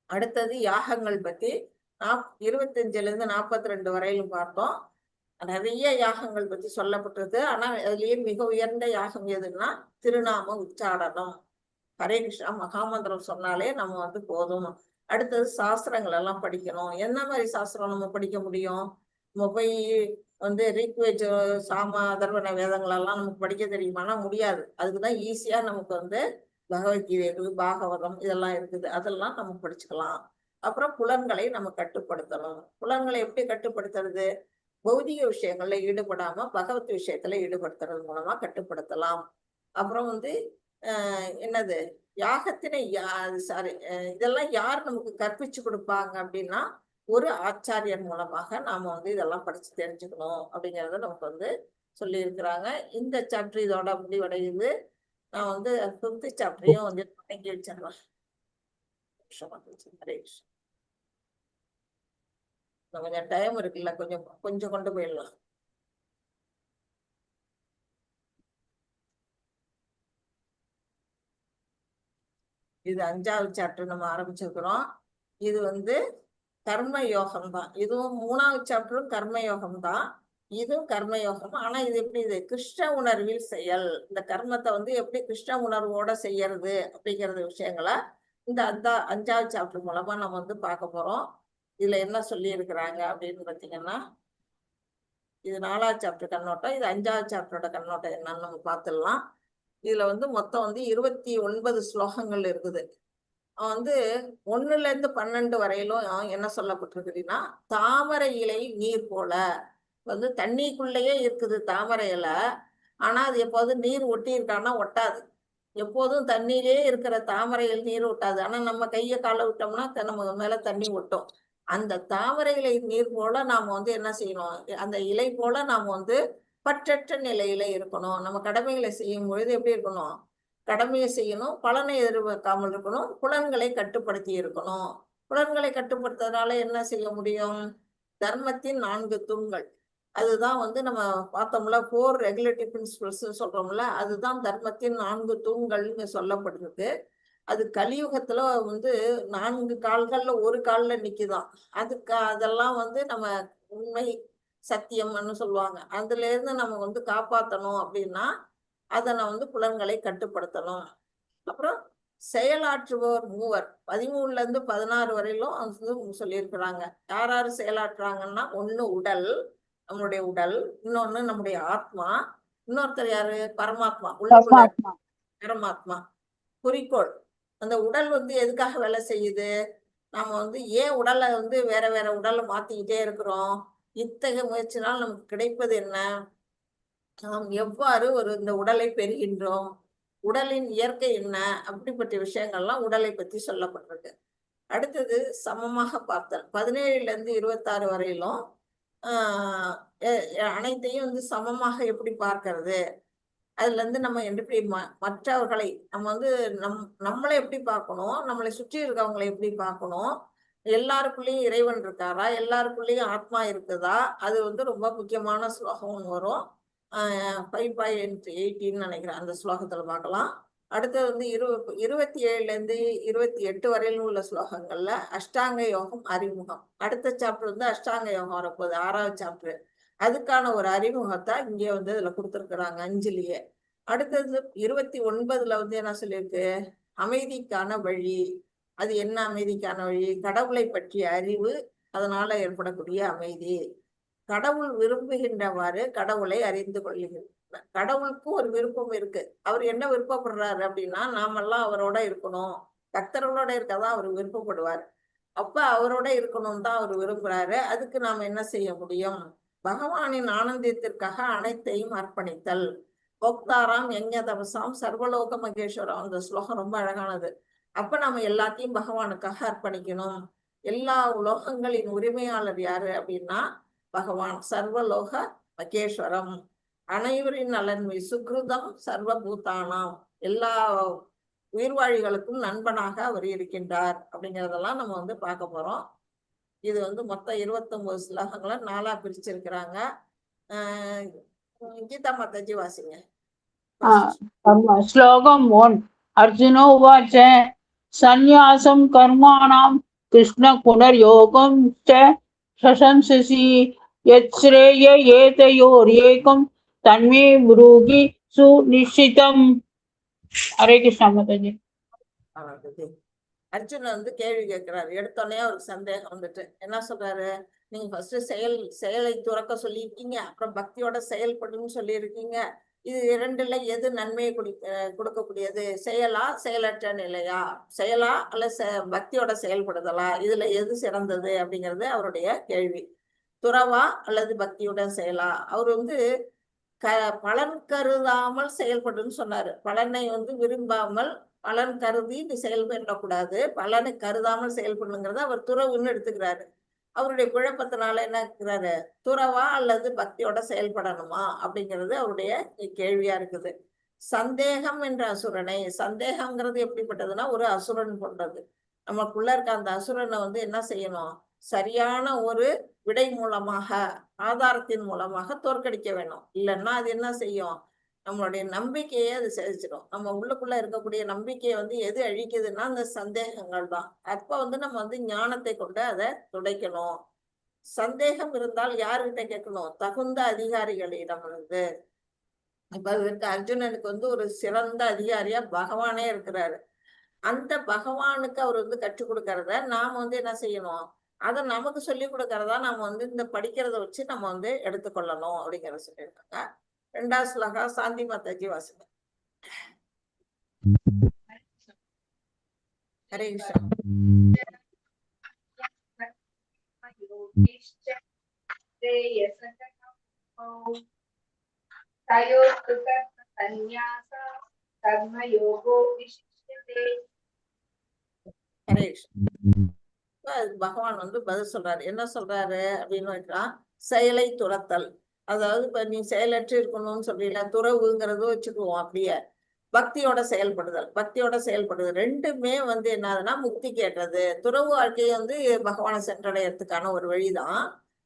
S3: அடுத்தது யாகங்கள் பத்தி 25ல இருந்து 42 வரையிலும் பார்த்தோம். நிறைய யாகங்கள் பத்தி சொல்லப்பட்டது. ஆனா அதுலயே மிக உயர்ந்த யாகம் எதுன்னா திருநாம உச்சாடனம். ஹரே கிருஷ்ணா மகாமந்திரம் சொன்னாலே நம்ம வந்து போதும். அடுத்தது சாஸ்திரங்கள் எல்லாம் படிக்கணும். என்ன மாதிரி சாஸ்திரம் நம்ம படிக்க முடியும், நம்ம போய் வந்து ரிக்வேஜ் சாம அதர்வன வேதங்கள் எல்லாம் நமக்கு படிக்க தெரியுமானா முடியாது. அதுக்குதான் ஈஸியா நமக்கு வந்து பகவத்கீதை இருக்குது, பாகவதம் இதெல்லாம் இருக்குது, அதெல்லாம் நம்ம படிச்சுக்கலாம். அப்புறம் புலன்களை நம்ம கட்டுப்படுத்தணும். புலன்களை எப்படி கட்டுப்படுத்துறது, பௌதிக விஷயங்கள்ல ஈடுபடாம பகவத் விஷயத்துல ஈடுபடுத்துறது மூலமா கட்டுப்படுத்தலாம். அப்புறம் வந்து என்னது, யாகத்தினை இதெல்லாம் யார் நமக்கு கற்பிச்சு கொடுப்பாங்க அப்படின்னா ஒரு ஆச்சாரியன் மூலமாக நாம வந்து இதெல்லாம் படிச்சு தெரிஞ்சுக்கணும் அப்படிங்கறத நமக்கு வந்து சொல்லி இருக்கிறாங்க. இந்த சாப்டர் இதோட முடிவடையுது. நான் வந்து 5th சாப்டரையும் வந்து தொடங்கி வச்சிடலாம். ஹரே கிருஷ்ணா. கொஞ்சம் டைம் இருக்குல்ல, கொஞ்சம் கொஞ்சம் கொண்டு போயிடலாம். இது 5வது சாப்டர் நம்ம ஆரம்பிச்சிருக்கிறோம். இது வந்து கர்ம யோகம் தான். இதுவும் 3வது சாப்டரும் கர்ம யோகம் தான். இதுவும் கர்ம யோகம். ஆனா இது எப்படி, இது கிருஷ்ண உணர்வில் செயல். இந்த கர்மத்தை வந்து எப்படி கிருஷ்ண உணர்வோட செய்யறது அப்படிங்கறது விஷயங்களை இந்த 5வது சாப்டர் மூலமா நம்ம வந்து பார்க்க போறோம். இதுல என்ன சொல்லி இருக்கிறாங்க அப்படின்னு பாத்தீங்கன்னா, இது 4வது சாப்டர் கண்ணோட்டம், இது 5வது சாப்டரோட கண்ணோட்டம் என்னன்னு நம்ம பார்த்துடலாம். இதுல வந்து மொத்தம் வந்து 29 ஸ்லோகங்கள் இருக்குது. வந்து 1ல இருந்து 12 வரையிலும் என்ன சொல்லப்பட்டிருக்குதுன்னா, தாமரை இலை நீர் போல வந்து தண்ணிக்குள்ளேயே இருக்குது தாமரை இலை. ஆனா அது எப்போது நீர் ஒட்டி இருக்கான்னா ஒட்டாது. எப்போதும் தண்ணீரே இருக்கிற தாமரையில் நீர் ஒட்டாது. ஆனா நம்ம கையை காலை விட்டோம்னா நம்ம மேல தண்ணி ஒட்டும். அந்த தாமரை இலை நீர் போல நாம வந்து என்ன செய்யணும், அந்த இலை போல நாம வந்து பற்றற்ற நிலையில இருக்கணும். நம்ம கடமைகளை செய்யும் பொழுது எப்படி இருக்கணும், கடமையை செய்யணும், பலனை எதிர்பார்க்காமல் இருக்கணும், புலன்களை கட்டுப்படுத்தி இருக்கணும். புலன்களை கட்டுப்படுத்துறதுனால என்ன செய்ய முடியும், தர்மத்தின் 4 தூண்கள். அதுதான் வந்து நம்ம பார்த்தோம்ல, 4 ரெகுலேட்டிவ் பிரின்சிபல்ஸ் சொல்றோம்ல, அதுதான் தர்மத்தின் 4 தூண்கள்னு சொல்லப்படுறது. அது கலியுகத்துல வந்து 4 கால்கள்ல ஒரு கால்ல நிக்குதான். அதெல்லாம் வந்து நம்ம உண்மை சத்தியம்னு சொல்லுவாங்க. அதுல இருந்து நம்ம வந்து காப்பாற்றணும் அப்படின்னா அதனை வந்து புலன்களை கட்டுப்படுத்தணும். அப்புறம் செயலாற்றுபவர் மூவர் 13ல இருந்து 16 வரையிலும் வந்து சொல்லியிருக்கிறாங்க. யார் யாரு செயலாற்றுறாங்கன்னா, ஒண்ணு உடல், நம்மளுடைய உடல், இன்னொன்னு நம்முடைய ஆத்மா, இன்னொருத்தர் யாரு, பரமாத்மா, உள்ளுக்குள்ள பரமாத்மா. குறிக்கோள், அந்த உடல் வந்து எதுக்காக வேலை செய்யுது, நாம வந்து ஏன் உடலை வந்து வேற வேற உடலை மாத்திக்கிட்டே இருக்கிறோம், இத்தகைய முயற்சினால் நமக்கு கிடைப்பது என்ன, நாம் எவ்வாறு இந்த உடலை பெறுகின்றோம், உடலின் இயற்கை என்ன, அப்படிப்பட்ட விஷயங்கள்லாம் உடலை பத்தி சொல்லப்பட்டிருக்கு. அடுத்தது சமமாக பார்த்தல், 17ல இருந்து 26 வரையிலும் அனைத்தையும் வந்து சமமாக எப்படி பார்க்கறது, அதுல இருந்து நம்ம எப்படி மற்றவர்களை நம்ம வந்து நம்மளை எப்படி பார்க்கணும், நம்மளை சுற்றி இருக்கவங்களை எப்படி பார்க்கணும், எல்லாருக்குள்ளேயும் இறைவன் இருக்காரா, எல்லாருக்குள்ளேயும் ஆத்மா இருக்குதா, அது வந்து ரொம்ப முக்கியமான ஸ்லோகம் வரும். 5.18 நினைக்கிறேன், அந்த ஸ்லோகத்துல பார்க்கலாம். அடுத்தது வந்து 27ல இருந்து 28 வரையிலும் உள்ள ஸ்லோகங்கள்ல அஷ்டாங்க யோகம் அறிமுகம். அடுத்த சாப்டர் வந்து அஷ்டாங்க யோகம் வரப்போகுது, 6வது சாப்டர். அதுக்கான ஒரு அறிமுகத்தை இங்கே வந்து இதுல கொடுத்துருக்குறாங்க 5லயே. அடுத்தது 29ல வந்து என்ன சொல்லியிருக்கு, அமைதிக்கான வழி. அது என்ன அமைதிக்கான வழி, கடவுளை பற்றிய அறிவு, அதனால ஏற்படக்கூடிய அமைதி. கடவுள் விரும்புகின்றவாறு கடவுளை அறிந்து கொள்ளுங்கள். கடவுளுக்கும் ஒரு விருப்பம் இருக்கு. அவர் என்ன விருப்பப்படுறாரு அப்படின்னா, நாமெல்லாம் அவரோட இருக்கணும், பக்தர்களோட இருக்கதான் அவர் விருப்பப்படுவார். அப்ப அவரோட இருக்கணும் தான் அவர் விரும்புறாரு. அதுக்கு நாம என்ன செய்ய முடியும், பகவானின் ஆனந்தத்திற்காக அனைத்தையும் அர்ப்பணித்தல். போக்தாராம் யஞ தபசாம் சர்வலோக மகேஸ்வரம், அந்த ஸ்லோகம் ரொம்ப அழகானது. அப்ப நாம எல்லாத்தையும் பகவானுக்காக அர்ப்பணிக்கணும். எல்லா உலோகங்களின் உரிமையாளர் யாரு அப்படின்னா பகவான், சர்வலோக மகேஸ்வரம், அனைவரின் நலன்மை, சுக்ருதம் சர்வபூதானாம், எல்லா உயிர்வாழிகளுக்கும் நண்பனாக அவர் இருக்கின்றார் அப்படிங்கிறதெல்லாம் நம்ம வந்து பார்க்க போறோம். இது வந்து மொத்தம் 29 ஸ்லோகங்களை 4ஆ பிரிச்சிருக்கிறாங்க. கீதா மாதாஜி வாசிங்க.
S1: ஸ்லோகம் 1. அர்ஜுனோ உவாச்ச சந்நியாசம் கர்மாணாம் கிருஷ்ண புனர்யோகம் சசம்சசி யத்ஸ்ரேய ஏதயோர் ஏகம் தன்மே ப்ரூஹி சுநிஷ்சிதம். ஹரே கிருஷ்ணா மாதாஜி.
S3: அர்ஜுனன் வந்து கேள்வி கேட்கிறாரு. எடுத்தோடனே அவருக்கு சந்தேகம் வந்துட்டு என்ன சொல்றாரு, நீங்க ஃபர்ஸ்ட் செயலை துறக்க சொல்லியிருக்கீங்க, அப்புறம் பக்தியோட செயல்படுன்னு சொல்லியிருக்கீங்க. இது 2ல எது நன்மையை கொடுக்கக்கூடியது, செயலா செயலற்ற நிலையா, செயலா அல்ல பக்தியோட செயல்படுதலா, இதுல எது சிறந்தது அப்படிங்கிறது அவருடைய கேள்வி. துறவா அல்லது பக்தியுடன் செயலா. அவர் வந்து பலன் கருதாமல் செயல்படுன்னு சொன்னாரு. பலனை வந்து விரும்பாமல் பலன் கருதி செயல்படக்கூடாது, பலனை கருதாமல் செயல்படணுங்கிறத அவர் துறவுன்னு எடுத்துக்கிறாரு. அவருடைய குழப்பத்தினால என்ன இருக்கிறாரு, துறவா அல்லது பக்தியோட செயல்படணுமா அப்படிங்கிறது அவருடைய கேள்வியா இருக்குது. சந்தேகம் என்ற அசுரனை, சந்தேகம்ங்கிறது எப்படிப்பட்டதுன்னா ஒரு அசுரன் போன்றது. நமக்குள்ள இருக்க அந்த அசுரனை வந்து என்ன செய்யணும், சரியான ஒரு விடை மூலமாக, ஆதாரத்தின் மூலமாக தோற்கடிக்க வேணும். இல்லைன்னா அது என்ன செய்யும், நம்மளுடைய நம்பிக்கையை அது செழிச்சிடும். நம்ம உள்ளுக்குள்ள இருக்கக்கூடிய நம்பிக்கையை வந்து எது அழிக்குதுன்னா அந்த சந்தேகங்கள் தான். அப்ப வந்து நம்ம வந்து ஞானத்தை கொண்டு அதை துடைக்கணும். சந்தேகம் இருந்தால் யாருகிட்ட கேட்கணும், தகுந்த அதிகாரிகளிடம் இருந்து. இப்ப இதற்கு அர்ஜுனனுக்கு வந்து ஒரு சிறந்த அதிகாரியா பகவானே இருக்கிறாரு. அந்த பகவானுக்கு அவர் வந்து கற்றுக் கொடுக்கறத நாம வந்து என்ன செய்யணும், அதை நமக்கு சொல்லி கொடுக்கறதா நாம வந்து இந்த படிக்கிறத வச்சு நம்ம வந்து எடுத்துக்கொள்ளணும் அப்படிங்கிறத சொல்லியிருக்காங்க. 2வது ஸ்லோகா சாந்தி மாதாஜி வாசிங்க. ஹரே கிருஷ்ணா. ஹரே கிருஷ்ணா. பகவான் வந்து பதில் சொல்றாரு. என்ன சொல்றாரு அப்படின்னு செயலை துரத்தல். அதாவது இப்ப நீ செயலற்று இருக்கணும்னு சொல்றீங்களா, துறவுங்கிறது வச்சுக்குவோம். அப்படியே பக்தியோட செயல்படுதல், பக்தியோட செயல்படுதல் ரெண்டுமே வந்து என்னதுன்னா முக்தி கேட்டது. துறவு வாழ்க்கையை வந்து பகவானை சென்றடையறதுக்கான ஒரு வழிதான்.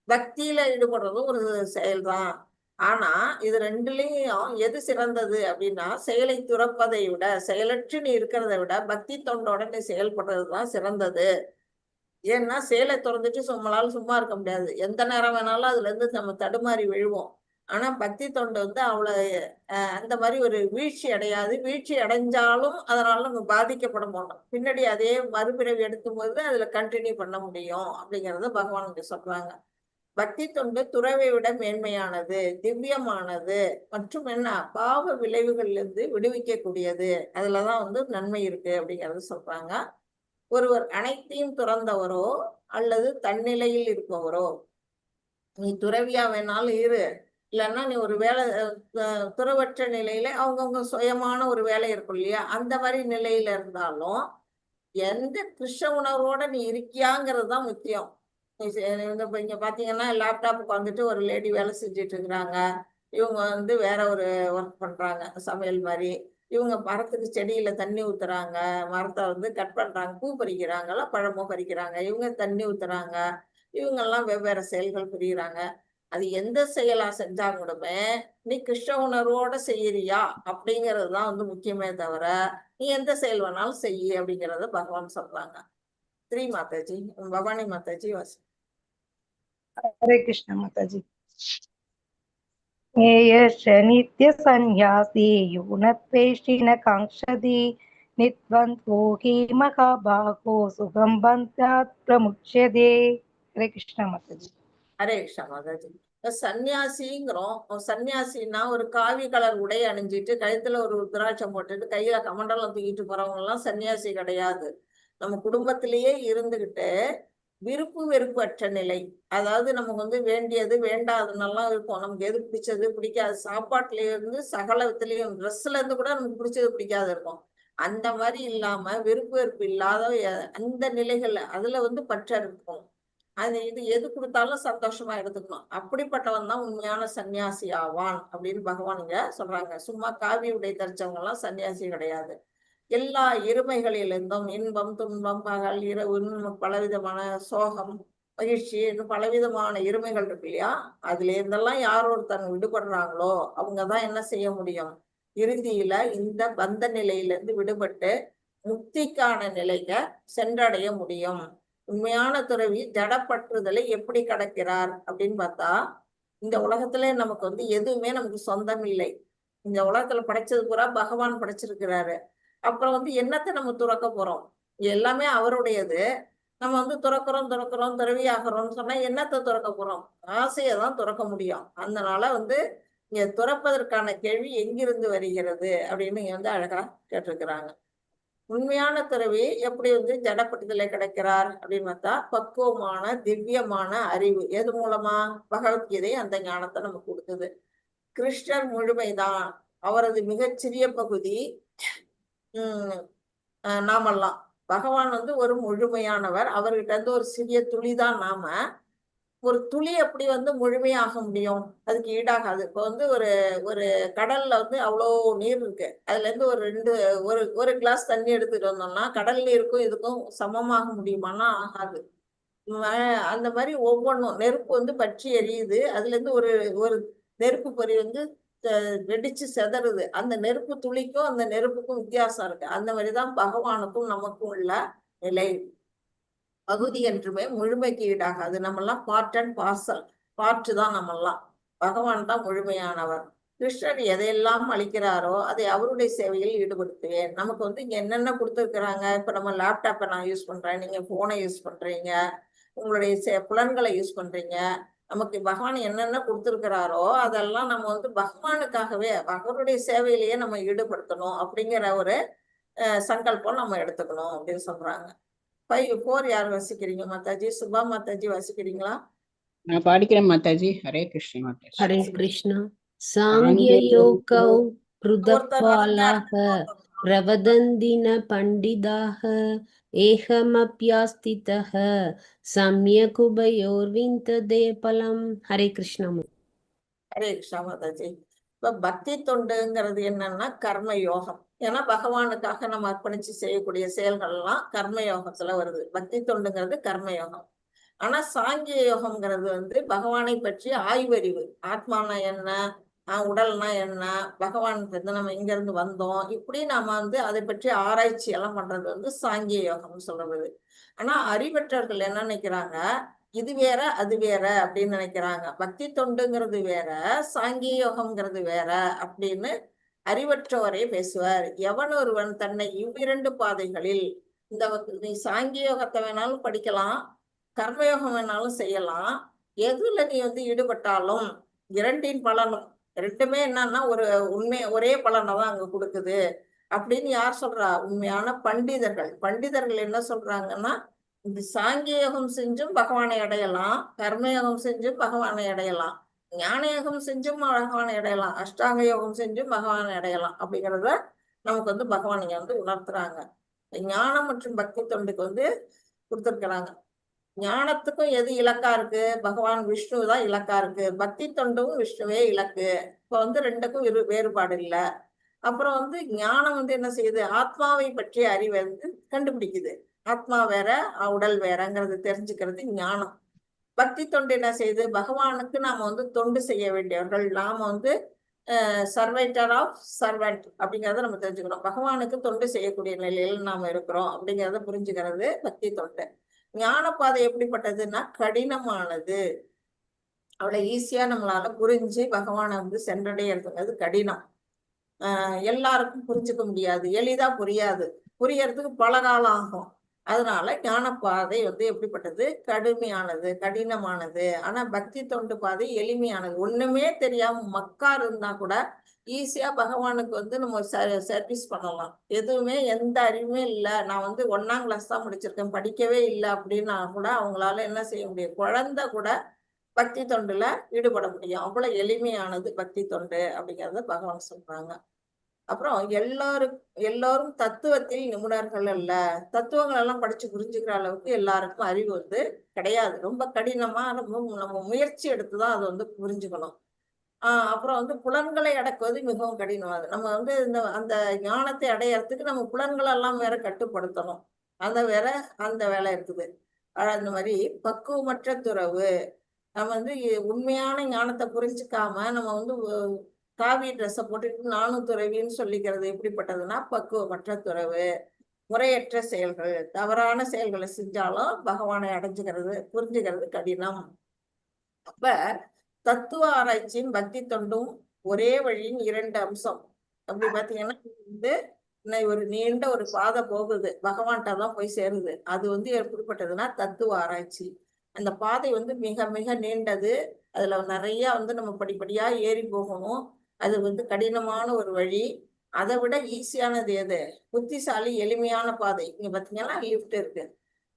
S3: பக்தியில ஈடுபடுறதும் ஒரு செயல்தான். ஆனா இது ரெண்டுலயும் எது சிறந்தது அப்படின்னா, செயலை துறப்பதை விட, செயலற்று நீ இருக்கிறத விட பக்தி தொண்டோட நீ செயல்படுறதுதான் சிறந்தது. ஏன்னா செயலை திறந்துட்டு நம்மளால சும்மா இருக்க முடியாது. எந்த நேரம் வேணாலும் அதுல இருந்து நம்ம தடுமாறி விழுவோம். ஆனா பக்தி தொண்டு வந்து அவ்வளவு அந்த மாதிரி ஒரு வீழ்ச்சி அடையாது. வீழ்ச்சி அடைஞ்சாலும் அதனால நம்ம பாதிக்கப்பட மாட்டோம். பின்னாடி அதே மறுபிறவி எடுக்கும் போது அதுல கண்டினியூ பண்ண முடியும் அப்படிங்கறத பகவான் இங்க சொல்றாங்க. பக்தி தொண்டு துறவை விட மேன்மையானது, திவ்யமானது மற்றும் என்ன பாவ விளைவுகள்ல இருந்து விடுவிக்க கூடியது. அதுலதான் வந்து நன்மை இருக்கு அப்படிங்கறது சொல்றாங்க. ஒருவர் அனைத்தையும் துறந்தவரோ அல்லது தன்னிலையில் இருப்பவரோ, நீ துறவியா வேணாலும் இரு, இல்லைன்னா நீ ஒரு வேலை துறவற்ற நிலையில அவங்கவுங்க சுயமான ஒரு வேலை இருக்கும் இல்லையா, அந்த மாதிரி நிலையில இருந்தாலும் எந்த கிருஷ்ண உணர்வோட நீ இருக்கியாங்கிறது தான் முக்கியம். இப்ப இங்க பாத்தீங்கன்னா லேப்டாப்புக்கு வந்துட்டு ஒரு லேடி வேலை செஞ்சுட்டு இருக்கிறாங்க. இவங்க வந்து வேற ஒரு ஒர்க் பண்றாங்க, சமையல் மாதிரி. இவங்க மரத்துக்கு செடியில தண்ணி ஊத்துறாங்க, மரத்தை வந்து கட் பண்றாங்க, பூ பறிக்கிறாங்கல்ல, பழமோ பறிக்கிறாங்க, இவங்க தண்ணி ஊத்துறாங்க. இவங்க எல்லாம் வெவ்வேறு செயல்கள் புரியுறாங்க. அது எந்த செயலா செஞ்சா கூடமே நீ கிருஷ்ண உணர்வோட செய்யறியா அப்படிங்கிறது தான் வந்து முக்கியமே தவிர, நீ எந்த செயல் வேணாலும் செய்ய அப்படிங்கறத பகவான் சொல்றாங்க. ஸ்ரீ மாதாஜி, பவானி மாதாஜி வாசி.
S7: हरे कृष्ण माताजी। ज्ञेयश्च नित्यसन्न्यासी युनत्वेष्टि न काङ्क्षति नित्वन्तो हि महाभागो सुखं बन्धात् प्रमुच्यते। हरे कृष्ण माताजी।
S3: ஹரே கிருஷ்ணா மாதாஜி. சன்னியாசிங்கிறோம். சன்னியாசின்னா ஒரு காவி கலர் உடை அணிஞ்சிட்டு கழுத்துல ஒரு ருத்ராட்சம் போட்டுட்டு கையில கமண்டலம் தூக்கிட்டு போறவங்க எல்லாம் சன்னியாசி கிடையாது. நம்ம குடும்பத்திலேயே இருந்துகிட்டு விருப்பு வெறுப்பு அற்ற நிலை, அதாவது நமக்கு வந்து வேண்டியது வேண்டாதுன்னெல்லாம் இருக்கும். நமக்கு எது பிடிச்சது பிடிக்காது, சாப்பாட்டுல இருந்து சகலத்திலையும், ட்ரெஸ்ல இருந்து கூட நமக்கு பிடிச்சது பிடிக்காது இருக்கும். அந்த மாதிரி இல்லாம விருப்பு வெறுப்பு இல்லாத அந்த நிலைகள்ல அதுல வந்து பற்ற இருக்கும். அது இது எது கொடுத்தாலும் சந்தோஷமா எடுத்துக்கணும். அப்படிப்பட்டவன் தான் உண்மையான சன்னியாசி ஆவான் அப்படின்னு பகவான் இங்க சொல்றாங்க. சும்மா காவி உடை தரிச்சவங்க எல்லாம் சன்னியாசி கிடையாது. எல்லா இருமைகளிலிருந்தும் இன்பம் துன்பம் பகல் இரவு பலவிதமான சோகம் மகிழ்ச்சி இன்னும் பலவிதமான இருமைகள் இருக்கு இல்லையா, அதுல இருந்தெல்லாம் யார் ஒருத்தங்க விடுபடுறாங்களோ அவங்கதான் என்ன செய்ய முடியும், இறுதியில இந்த பந்த நிலையிலிருந்து விடுபட்டு முக்திக்கான நிலைக்கு சென்றடைய முடியும். உண்மையான துறவி ஜடப்பற்றுதலை எப்படி கடக்கிறார் அப்படின்னு பார்த்தா, இந்த உலகத்துல நமக்கு வந்து எதுவுமே நமக்கு சொந்தம் இல்லை. இந்த உலகத்துல படைச்சது பூரா பகவான் படைச்சிருக்கிறாரு. அப்புறம் வந்து என்னத்தை நம்ம துறக்க போறோம், எல்லாமே அவருடையது. நம்ம வந்து துறக்கிறோம் துறவி ஆகிறோம்னு சொன்னா என்னத்தை துறக்க போறோம், ஆசையை தான் துறக்க முடியும். அதனால வந்து இங்க துறப்பதற்கான கேள்வி எங்கிருந்து வருகிறது அப்படின்னு இங்க வந்து அழகா கேட்டிருக்கிறாங்க. உண்மையான துறவி எப்படி வந்து ஜடப்பட்டுதலை கிடைக்கிறார் அப்படின்னு பார்த்தா, பக்குவமான திவ்யமான அறிவு. எது மூலமா? பகவத்கீதை அந்த ஞானத்தை நமக்கு கொடுத்தது. கிருஷ்ணர் முழுமைதான், அவரது மிகச்சிறிய பகுதி நாமெல்லாம். பகவான் வந்து ஒரு முழுமையானவர், அவர்கிட்ட இருந்து ஒரு சிறிய துளிதான் நாம. ஒரு துளி எப்படி வந்து முழுமையாக முடியும்? அதுக்கு ஈடாகாது. இப்போ வந்து ஒரு ஒரு கடல்ல வந்து அவ்வளோ நீர் இருக்கு. அதுல இருந்து ஒரு கிளாஸ் தண்ணி எடுத்துட்டு வந்தோம்னா கடல் நீருக்கும் இதுக்கும் சமமாக முடியுமானா ஆகாது. அந்த மாதிரி ஒவ்வொன்றும் நெருப்பு வந்து பற்றி எரியுது. அதுல இருந்து ஒரு ஒரு நெருப்பு பொறி வந்து வெடிச்சு செதறுது. அந்த நெருப்பு துளிக்கும் அந்த நெருப்புக்கும் வித்தியாசம் இருக்கு. அந்த மாதிரிதான் பகவானுக்கும் நமக்கும் உள்ள நிலை. பகுதி என்றுமே முழுமைக்கு ஈடாகாது. நம்மெல்லாம் பார்ட் அண்ட் பார்சல், பார்ட்டு தான் நம்மெல்லாம். பகவான் தான் முழுமையானவர். கிருஷ்ணர் எதையெல்லாம் அளிக்கிறாரோ அதை அவருடைய சேவையில் ஈடுபடுத்துவேன். நமக்கு வந்து இங்க என்னென்ன கொடுத்துருக்குறாங்க. இப்ப நம்ம லேப்டாப்பை நான் யூஸ் பண்றேன், நீங்க போனை யூஸ் பண்றீங்க, உங்களுடைய புலன்களை யூஸ் பண்றீங்க. நமக்கு பகவான் என்னென்ன கொடுத்துருக்கிறாரோ அதெல்லாம் நம்ம வந்து பகவானுக்காகவே அவருடைய சேவையிலேயே நம்ம ஈடுபடுத்தணும் அப்படிங்கிற ஒரு சங்கல்பம் நம்ம எடுத்துக்கணும் அப்படின்னு சொல்றாங்க. 5-4 யார் வாசிக்கிறீங்க மாதாஜி? சுபா மாதாஜி வாசிக்கிறீங்களா?
S9: நான் பாடிக்கிறேன் மாதாஜி. ஹரே கிருஷ்ண மாதாஜி.
S4: ஹரே கிருஷ்ணா. சாங்கியயோகௌ ருதபாலாக பிரவதந்தின பண்டிதாः ஏகமப்யாஸ்திதः சம்யகுபயோர்விந்ததே பலம். ஹரே கிருஷ்ணா.
S3: ஹரே கிருஷ்ணா மாதாஜி. இப்ப பக்தி தொண்டுங்கிறது என்னன்னா கர்ம யோகம். ஏன்னா பகவானுக்காக நம்ம அர்ப்பணிச்சு செய்யக்கூடிய செயல்கள் எல்லாம் கர்ம யோகத்துல வருது. பக்தி தொண்டுங்கிறது கர்ம யோகம். ஆனா சாங்கிய யோகம்ங்கிறது வந்து பகவானை பற்றி ஆய்வறிவு. ஆத்மானா என்ன, உடல்னா என்ன, பகவான் வந்து நம்ம இங்க இருந்து வந்தோம், இப்படி நாம வந்து அதை பற்றி ஆராய்ச்சி எல்லாம் பண்றது வந்து சாங்கிய யோகம்னு சொல்றது. ஆனா அறிவற்றவர்கள் என்ன நினைக்கிறாங்க, இது வேற அது வேற அப்படின்னு நினைக்கிறாங்க. பக்தி தொண்டுங்கிறது வேற, சாங்கிய யோகம்ங்கிறது வேற அப்படின்னு அறிவற்றவரே பேசுவார். எவன் ஒருவன் தன்னை இவ்விரண்டு பாதைகளில், இந்த நீ சாங்கிய யோகத்தை வேணாலும் படிக்கலாம், கர்மயோகம் வேணாலும் செய்யலாம், எதுல நீ வந்து ஈடுபட்டாலும் இரண்டின் பலனும், ரெண்டுமே என்னன்னா ஒரே பலனை தான் அங்க கொடுக்குது அப்படின்னு யார் சொல்றா? உண்மையான பண்டிதர்கள். பண்டிதர்கள் என்ன சொல்றாங்கன்னா, இந்த சாங்கிய யோகம் செஞ்சும் பகவானை அடையலாம், கர்மயோகம் செஞ்சும் பகவானை அடையலாம், ஞான யோகம் செஞ்சும் பகவானை அடையலாம், அஷ்டாங்க யோகம் செஞ்சும் பகவானை அடையலாம் அப்படிங்கிறத நமக்கு வந்து பகவான் இங்க வந்து உணர்த்துறாங்க. ஞானம் மற்றும் பக்தி தொண்டுக்கு வந்து கொடுத்துருக்குறாங்க. ஞானத்துக்கும் எது இலக்கா இருக்கு? பகவான் விஷ்ணு தான் இலக்கா இருக்கு. பக்தி தொண்டும் விஷ்ணுவே இலக்கு. இப்ப வந்து ரெண்டுக்கும் வேறுபாடு இல்லை. அப்புறம் வந்து ஞானம் வந்து என்ன செய்யுது? ஆத்மாவை பற்றிய அறிவை வந்து கண்டுபிடிக்குது. ஆத்மா வேற உடல் வேறங்கிறது தெரிஞ்சுக்கிறது ஞானம். பக்தி தொண்டு என்ன செய்யுது? பகவானுக்கு நாம வந்து தொண்டு செய்ய வேண்டியவர்கள். நாம வந்து சர்வைட்டர் ஆஃப் சர்வெண்ட் அப்படிங்கிறத நம்ம தெரிஞ்சுக்கிறோம். பகவானுக்கு தொண்டு செய்யக்கூடிய நிலையில் நாம இருக்கிறோம் அப்படிங்கிறத புரிஞ்சுக்கிறது பக்தி தொண்டு. ஞான பாதை எப்படிப்பட்டதுன்னா கடினமானது. அவ்வளவு ஈஸியா நம்மளால புரிஞ்சு பகவானை வந்து சென்றடைகிறதுங்கிறது கடினம். எல்லாருக்கும் புரிஞ்சுக்க முடியாது, எளிதா புரியாது, புரியறதுக்கு பல காலம் ஆகும். அதனால ஞான பாதை வந்து எப்படிப்பட்டது? கடுமையானது, கடினமானது. ஆனா பக்தி தொண்டு பாதை எளிமையானது. ஒண்ணுமே தெரியாம மக்கா இருந்தா கூட ஈஸியா பகவானுக்கு வந்து நம்ம சர்வீஸ் பண்ணலாம். எதுவுமே எந்த அறிவுமே இல்லை, நான் வந்து 1ஆம் கிளாஸ் தான் முடிச்சிருக்கேன், படிக்கவே இல்லை அப்படின்னா கூட அவங்களால என்ன செய்ய முடியும்? குழந்தை கூட பக்தி தொண்டுல ஈடுபட முடியும். அவ்வளவு எளிமையானது பக்தி தொண்டு அப்படிங்கறத பகவான் சொல்றாங்க. அப்புறம் எல்லாரும் தத்துவத்தில் நிபுணர்கள் அல்ல. தத்துவங்கள் எல்லாம் படிச்சு புரிஞ்சுக்கிற அளவுக்கு எல்லாருக்கும் அறிவு வந்து கிடையாது. ரொம்ப கடினமா நம்ம முயற்சி எடுத்துதான் அதை வந்து புரிஞ்சுக்கணும். அப்புறம் வந்து புலன்களை அடக்குவது மிகவும் கடினமானது. நம்ம வந்து அந்த ஞானத்தை அடையறதுக்கு நம்ம புலன்களை எல்லாம் வேற கட்டுப்படுத்தணும். அந்த வேலை இருக்குது. அந்த மாதிரி பக்குவமற்ற துறவு. நம்ம வந்து உண்மையான ஞானத்தை புரிஞ்சுக்காம நம்ம வந்து காவி ட்ரெஸ்ஸை போட்டுட்டு நானும் துறவின்னு சொல்லிக்கிறது எப்படிப்பட்டதுன்னா பக்குவமற்ற துறவு. முறையற்ற செயல்கள், தவறான செயல்களை செஞ்சாலும் பகவானை புரிஞ்சுக்கிறது கடினம். அப்ப தத்துவ ஆராய்ச்சியும் பக்தி தொண்டும் ஒரே வழியின் 2 அம்சம். அப்படி பாத்தீங்கன்னா வந்து ஒரு நீண்ட ஒரு பாதை போகுது, பகவான்கிட்ட தான் போய் சேருது. அது வந்து எப்படிப்பட்டதுன்னா தத்துவ ஆராய்ச்சி. அந்த பாதை வந்து மிக மிக நீண்டது. அதுல நிறைய வந்து நம்ம படிப்படியா ஏறி போகணும். அது வந்து கடினமான ஒரு வழி. அதை விட ஈஸியானது எது? புத்திசாலி எளிமையான பாதை. இங்க பாத்தீங்கன்னா லிஃப்ட் இருக்கு.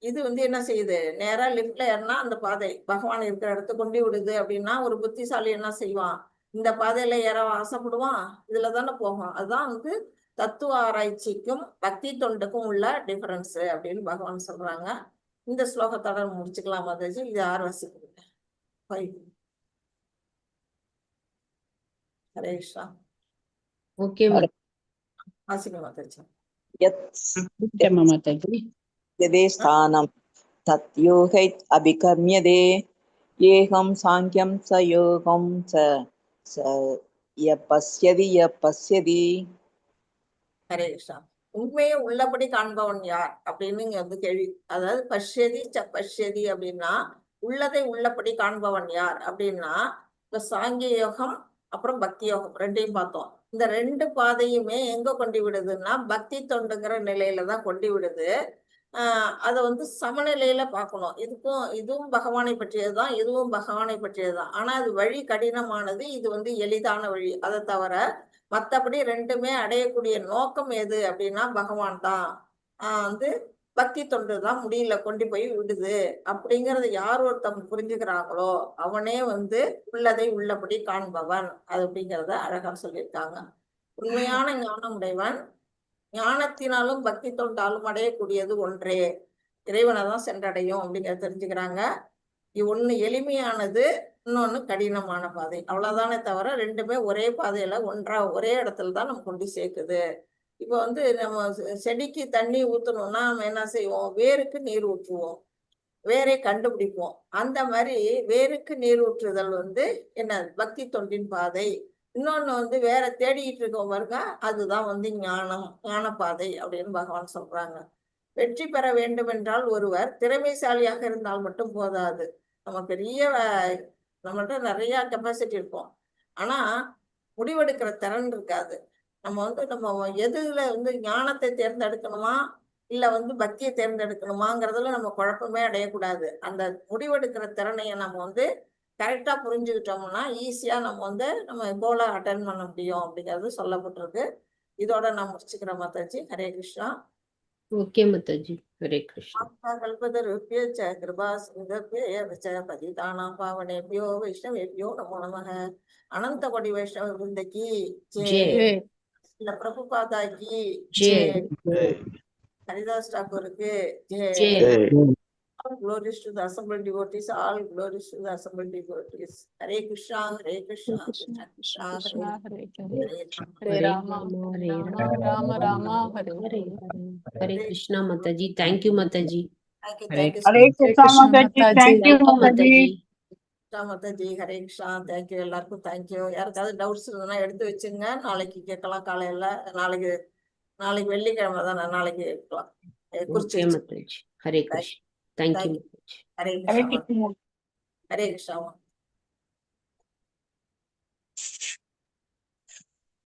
S3: இது வந்து என்ன செய்யுது? நேரா லிஃப்ட்ல ஏறினா அந்த பாதை பகவான் இருக்கிற இடத்த கொண்டு விடுது. அப்படின்னா ஒரு புத்திசாலி என்ன செய்வான்? இந்த பாதையில ஏற ஆசைப்படுவான்? இதுல தானே போகும். அதுதான் வந்து தத்துவ ஆராய்ச்சிக்கும் பக்தி தொண்டுக்கும் உள்ள டிஃபரன்ஸ் அப்படின்னு பகவான் சொல்றாங்க. இந்த ஸ்லோகத்தோட முடிச்சுக்கலாம் மாதாஜி. இது 6 வாசிக்கிறேன். 5. ஹரே கிருஷ்ணா.
S4: ஓகே
S3: வாசிங்க மாதாஜி.
S2: யத்
S9: படிக்கிறேம்மா மாதாஜி.
S2: யதே ஸ்தானம் தத்யோகை அபிகர்மியதே ஏகம் சாங்கியம் ச யோகம் ச பஸ்யதி.
S3: ஹரே கிருஷ்ணா. உண்மையை உள்ளபடி காண்பவன் யார் அப்படின்னு இங்க வந்து கேள்வி. அதாவது பஷ்யதி அப்படின்னா உள்ளதை உள்ளபடி காண்பவன் யார் அப்படின்னா, இப்ப சாங்கிய யோகம் அப்புறம் பக்தி யோகம் ரெண்டையும் பார்த்தோம். இந்த 2 பாதையுமே எங்க கொண்டு விடுதுன்னா பக்தி தொண்டுங்கிற நிலையில தான் கொண்டு விடுது. அதை வந்து சமநிலையில பார்க்கணும். இதுவும் பகவானை பற்றியதுதான், இதுவும் பகவானை பற்றியதுதான். ஆனா அது வழி கடினமானது, இது வந்து எளிதான வழி. அதை தவிர மற்றபடி ரெண்டுமே அடையக்கூடிய நோக்கம் எது அப்படின்னா பகவான் தான். வந்து பக்தி தொண்டு தான் முடியல கொண்டு போய் விடுது அப்படிங்கறத யார் ஒருத்தவங்க புரிஞ்சுக்கிறாங்களோ அவனே வந்து உள்ளதை உள்ளபடி காண்பவன் அது அப்படிங்கிறத அழகா சொல்லியிருக்காங்க. உண்மையான ஞானம் உடையவன் ஞானத்தினாலும் பக்தி தொண்டாலும் அடையக்கூடியது ஒன்றே, இறைவனை தான் சென்றடையும் அப்படிங்கிறத தெரிஞ்சுக்கிறாங்க. ஒண்ணு எளிமையானது, இன்னொன்னு கடினமான பாதை, அவ்வளவுதானே தவிர ரெண்டுமே ஒரே பாதையில ஒரே இடத்துல தான் நம்ம கொண்டு சேர்க்குது. இப்ப வந்து நம்ம செடிக்கு தண்ணி ஊத்தணும்னா நம்ம என்ன செய்வோம்? வேருக்கு நீர் ஊற்றுவோம், வேரை கண்டுபிடிப்போம். அந்த மாதிரி வேருக்கு நீர் ஊற்றுதல் வந்து என்ன பக்தி தொண்டின் பாதை. இன்னொன்னு வந்து வேற தேடிக்கிட்டு இருக்கோம் பாருங்க, அதுதான் வந்து ஞான பாதை அப்படின்னு பகவான் சொல்றாங்க. வெற்றி பெற வேண்டும் என்றால் ஒருவர் திறமைசாலியாக இருந்தால் மட்டும் போதாது. நம்ம நம்மள்ட்ட நிறைய கெப்பாசிட்டி இருக்கும், ஆனா முடிவெடுக்கிற திறன் இருக்காது. நம்ம எதுல வந்து ஞானத்தை தேர்ந்தெடுக்கணுமா இல்ல வந்து பக்தியை தேர்ந்தெடுக்கணுமாங்கிறதுல நம்ம குழப்பமே அடையக்கூடாது. அந்த முடிவெடுக்கிற திறனைய நம்ம வந்து கரெக்டா புரிஞ்சுக்கிட்டோம்னா ஈஸியா நம்ம கோலை அட்டன் பண்ண முடியும் அப்படிங்கிறது சொல்லப்பட்டிருக்கு. இதோட நான் முடிச்சுக்கிறேன் மாதாஜி. ஹரே கிருஷ்ணா.
S4: ஓகே மாதாஜி. ஹரே கிருஷ்ணா.
S3: கல்பதருப்ய ச கிருபா சிந்தப்ய ச பதிதானாம் பாவனேபியோ வைஷ்ணவேபியோ நமோ நமः. அனந்த கோடி வைஷ்ணவ விருந்தகி
S4: ஜெய்.
S3: இல்ல பிரபுபாதா கி
S4: ஜெய்.
S3: ஹரிதாஸ் டாக்கூருக்கு ஜெய்.
S4: ஜெய்.
S3: All glories to the assembled devotees, all glories to the assembled devotees. Hare Krishna, Hare Krishna,
S6: Krishna
S3: Krishna
S6: Krishna
S3: Krishna,
S6: Hare
S3: Hare
S6: Hare
S3: Hare.
S6: Hare Rama
S4: Hare
S6: Rama Rama Hare
S4: Hare
S6: Hare.
S4: Hare Krishna Mataji. Thank you Mataji.
S3: Thank you,
S9: Hare
S3: thank you.
S1: Hare Krishna
S6: Krishna
S1: Mataji.
S6: Mataji.
S1: Thank you
S4: thank you
S1: Mataji.
S4: Mataji.
S3: Krishna Mataji, Hare Krishna, thank you. எல்லாருக்கும் thank you. யாருக்காவது doubts இருந்ததுன்னா எடுத்து வச்சுங்க, நாளைக்கு கேட்கலாம். காலையில நாளைக்கு வெள்ளிக்கிழமை தானே, நாளைக்கு கேட்கலாம்.
S4: ஓகே
S3: குறிச்சு
S4: மாதாஜி. ஹரே கிருஷ்ணா. தேங்க்யூ மாதாஜி.
S3: ஹரே
S1: ஹரே
S3: கிருஷ்ணா.
S1: கிருஷ்ணா.
S3: ஹரே கிருஷ்ணா.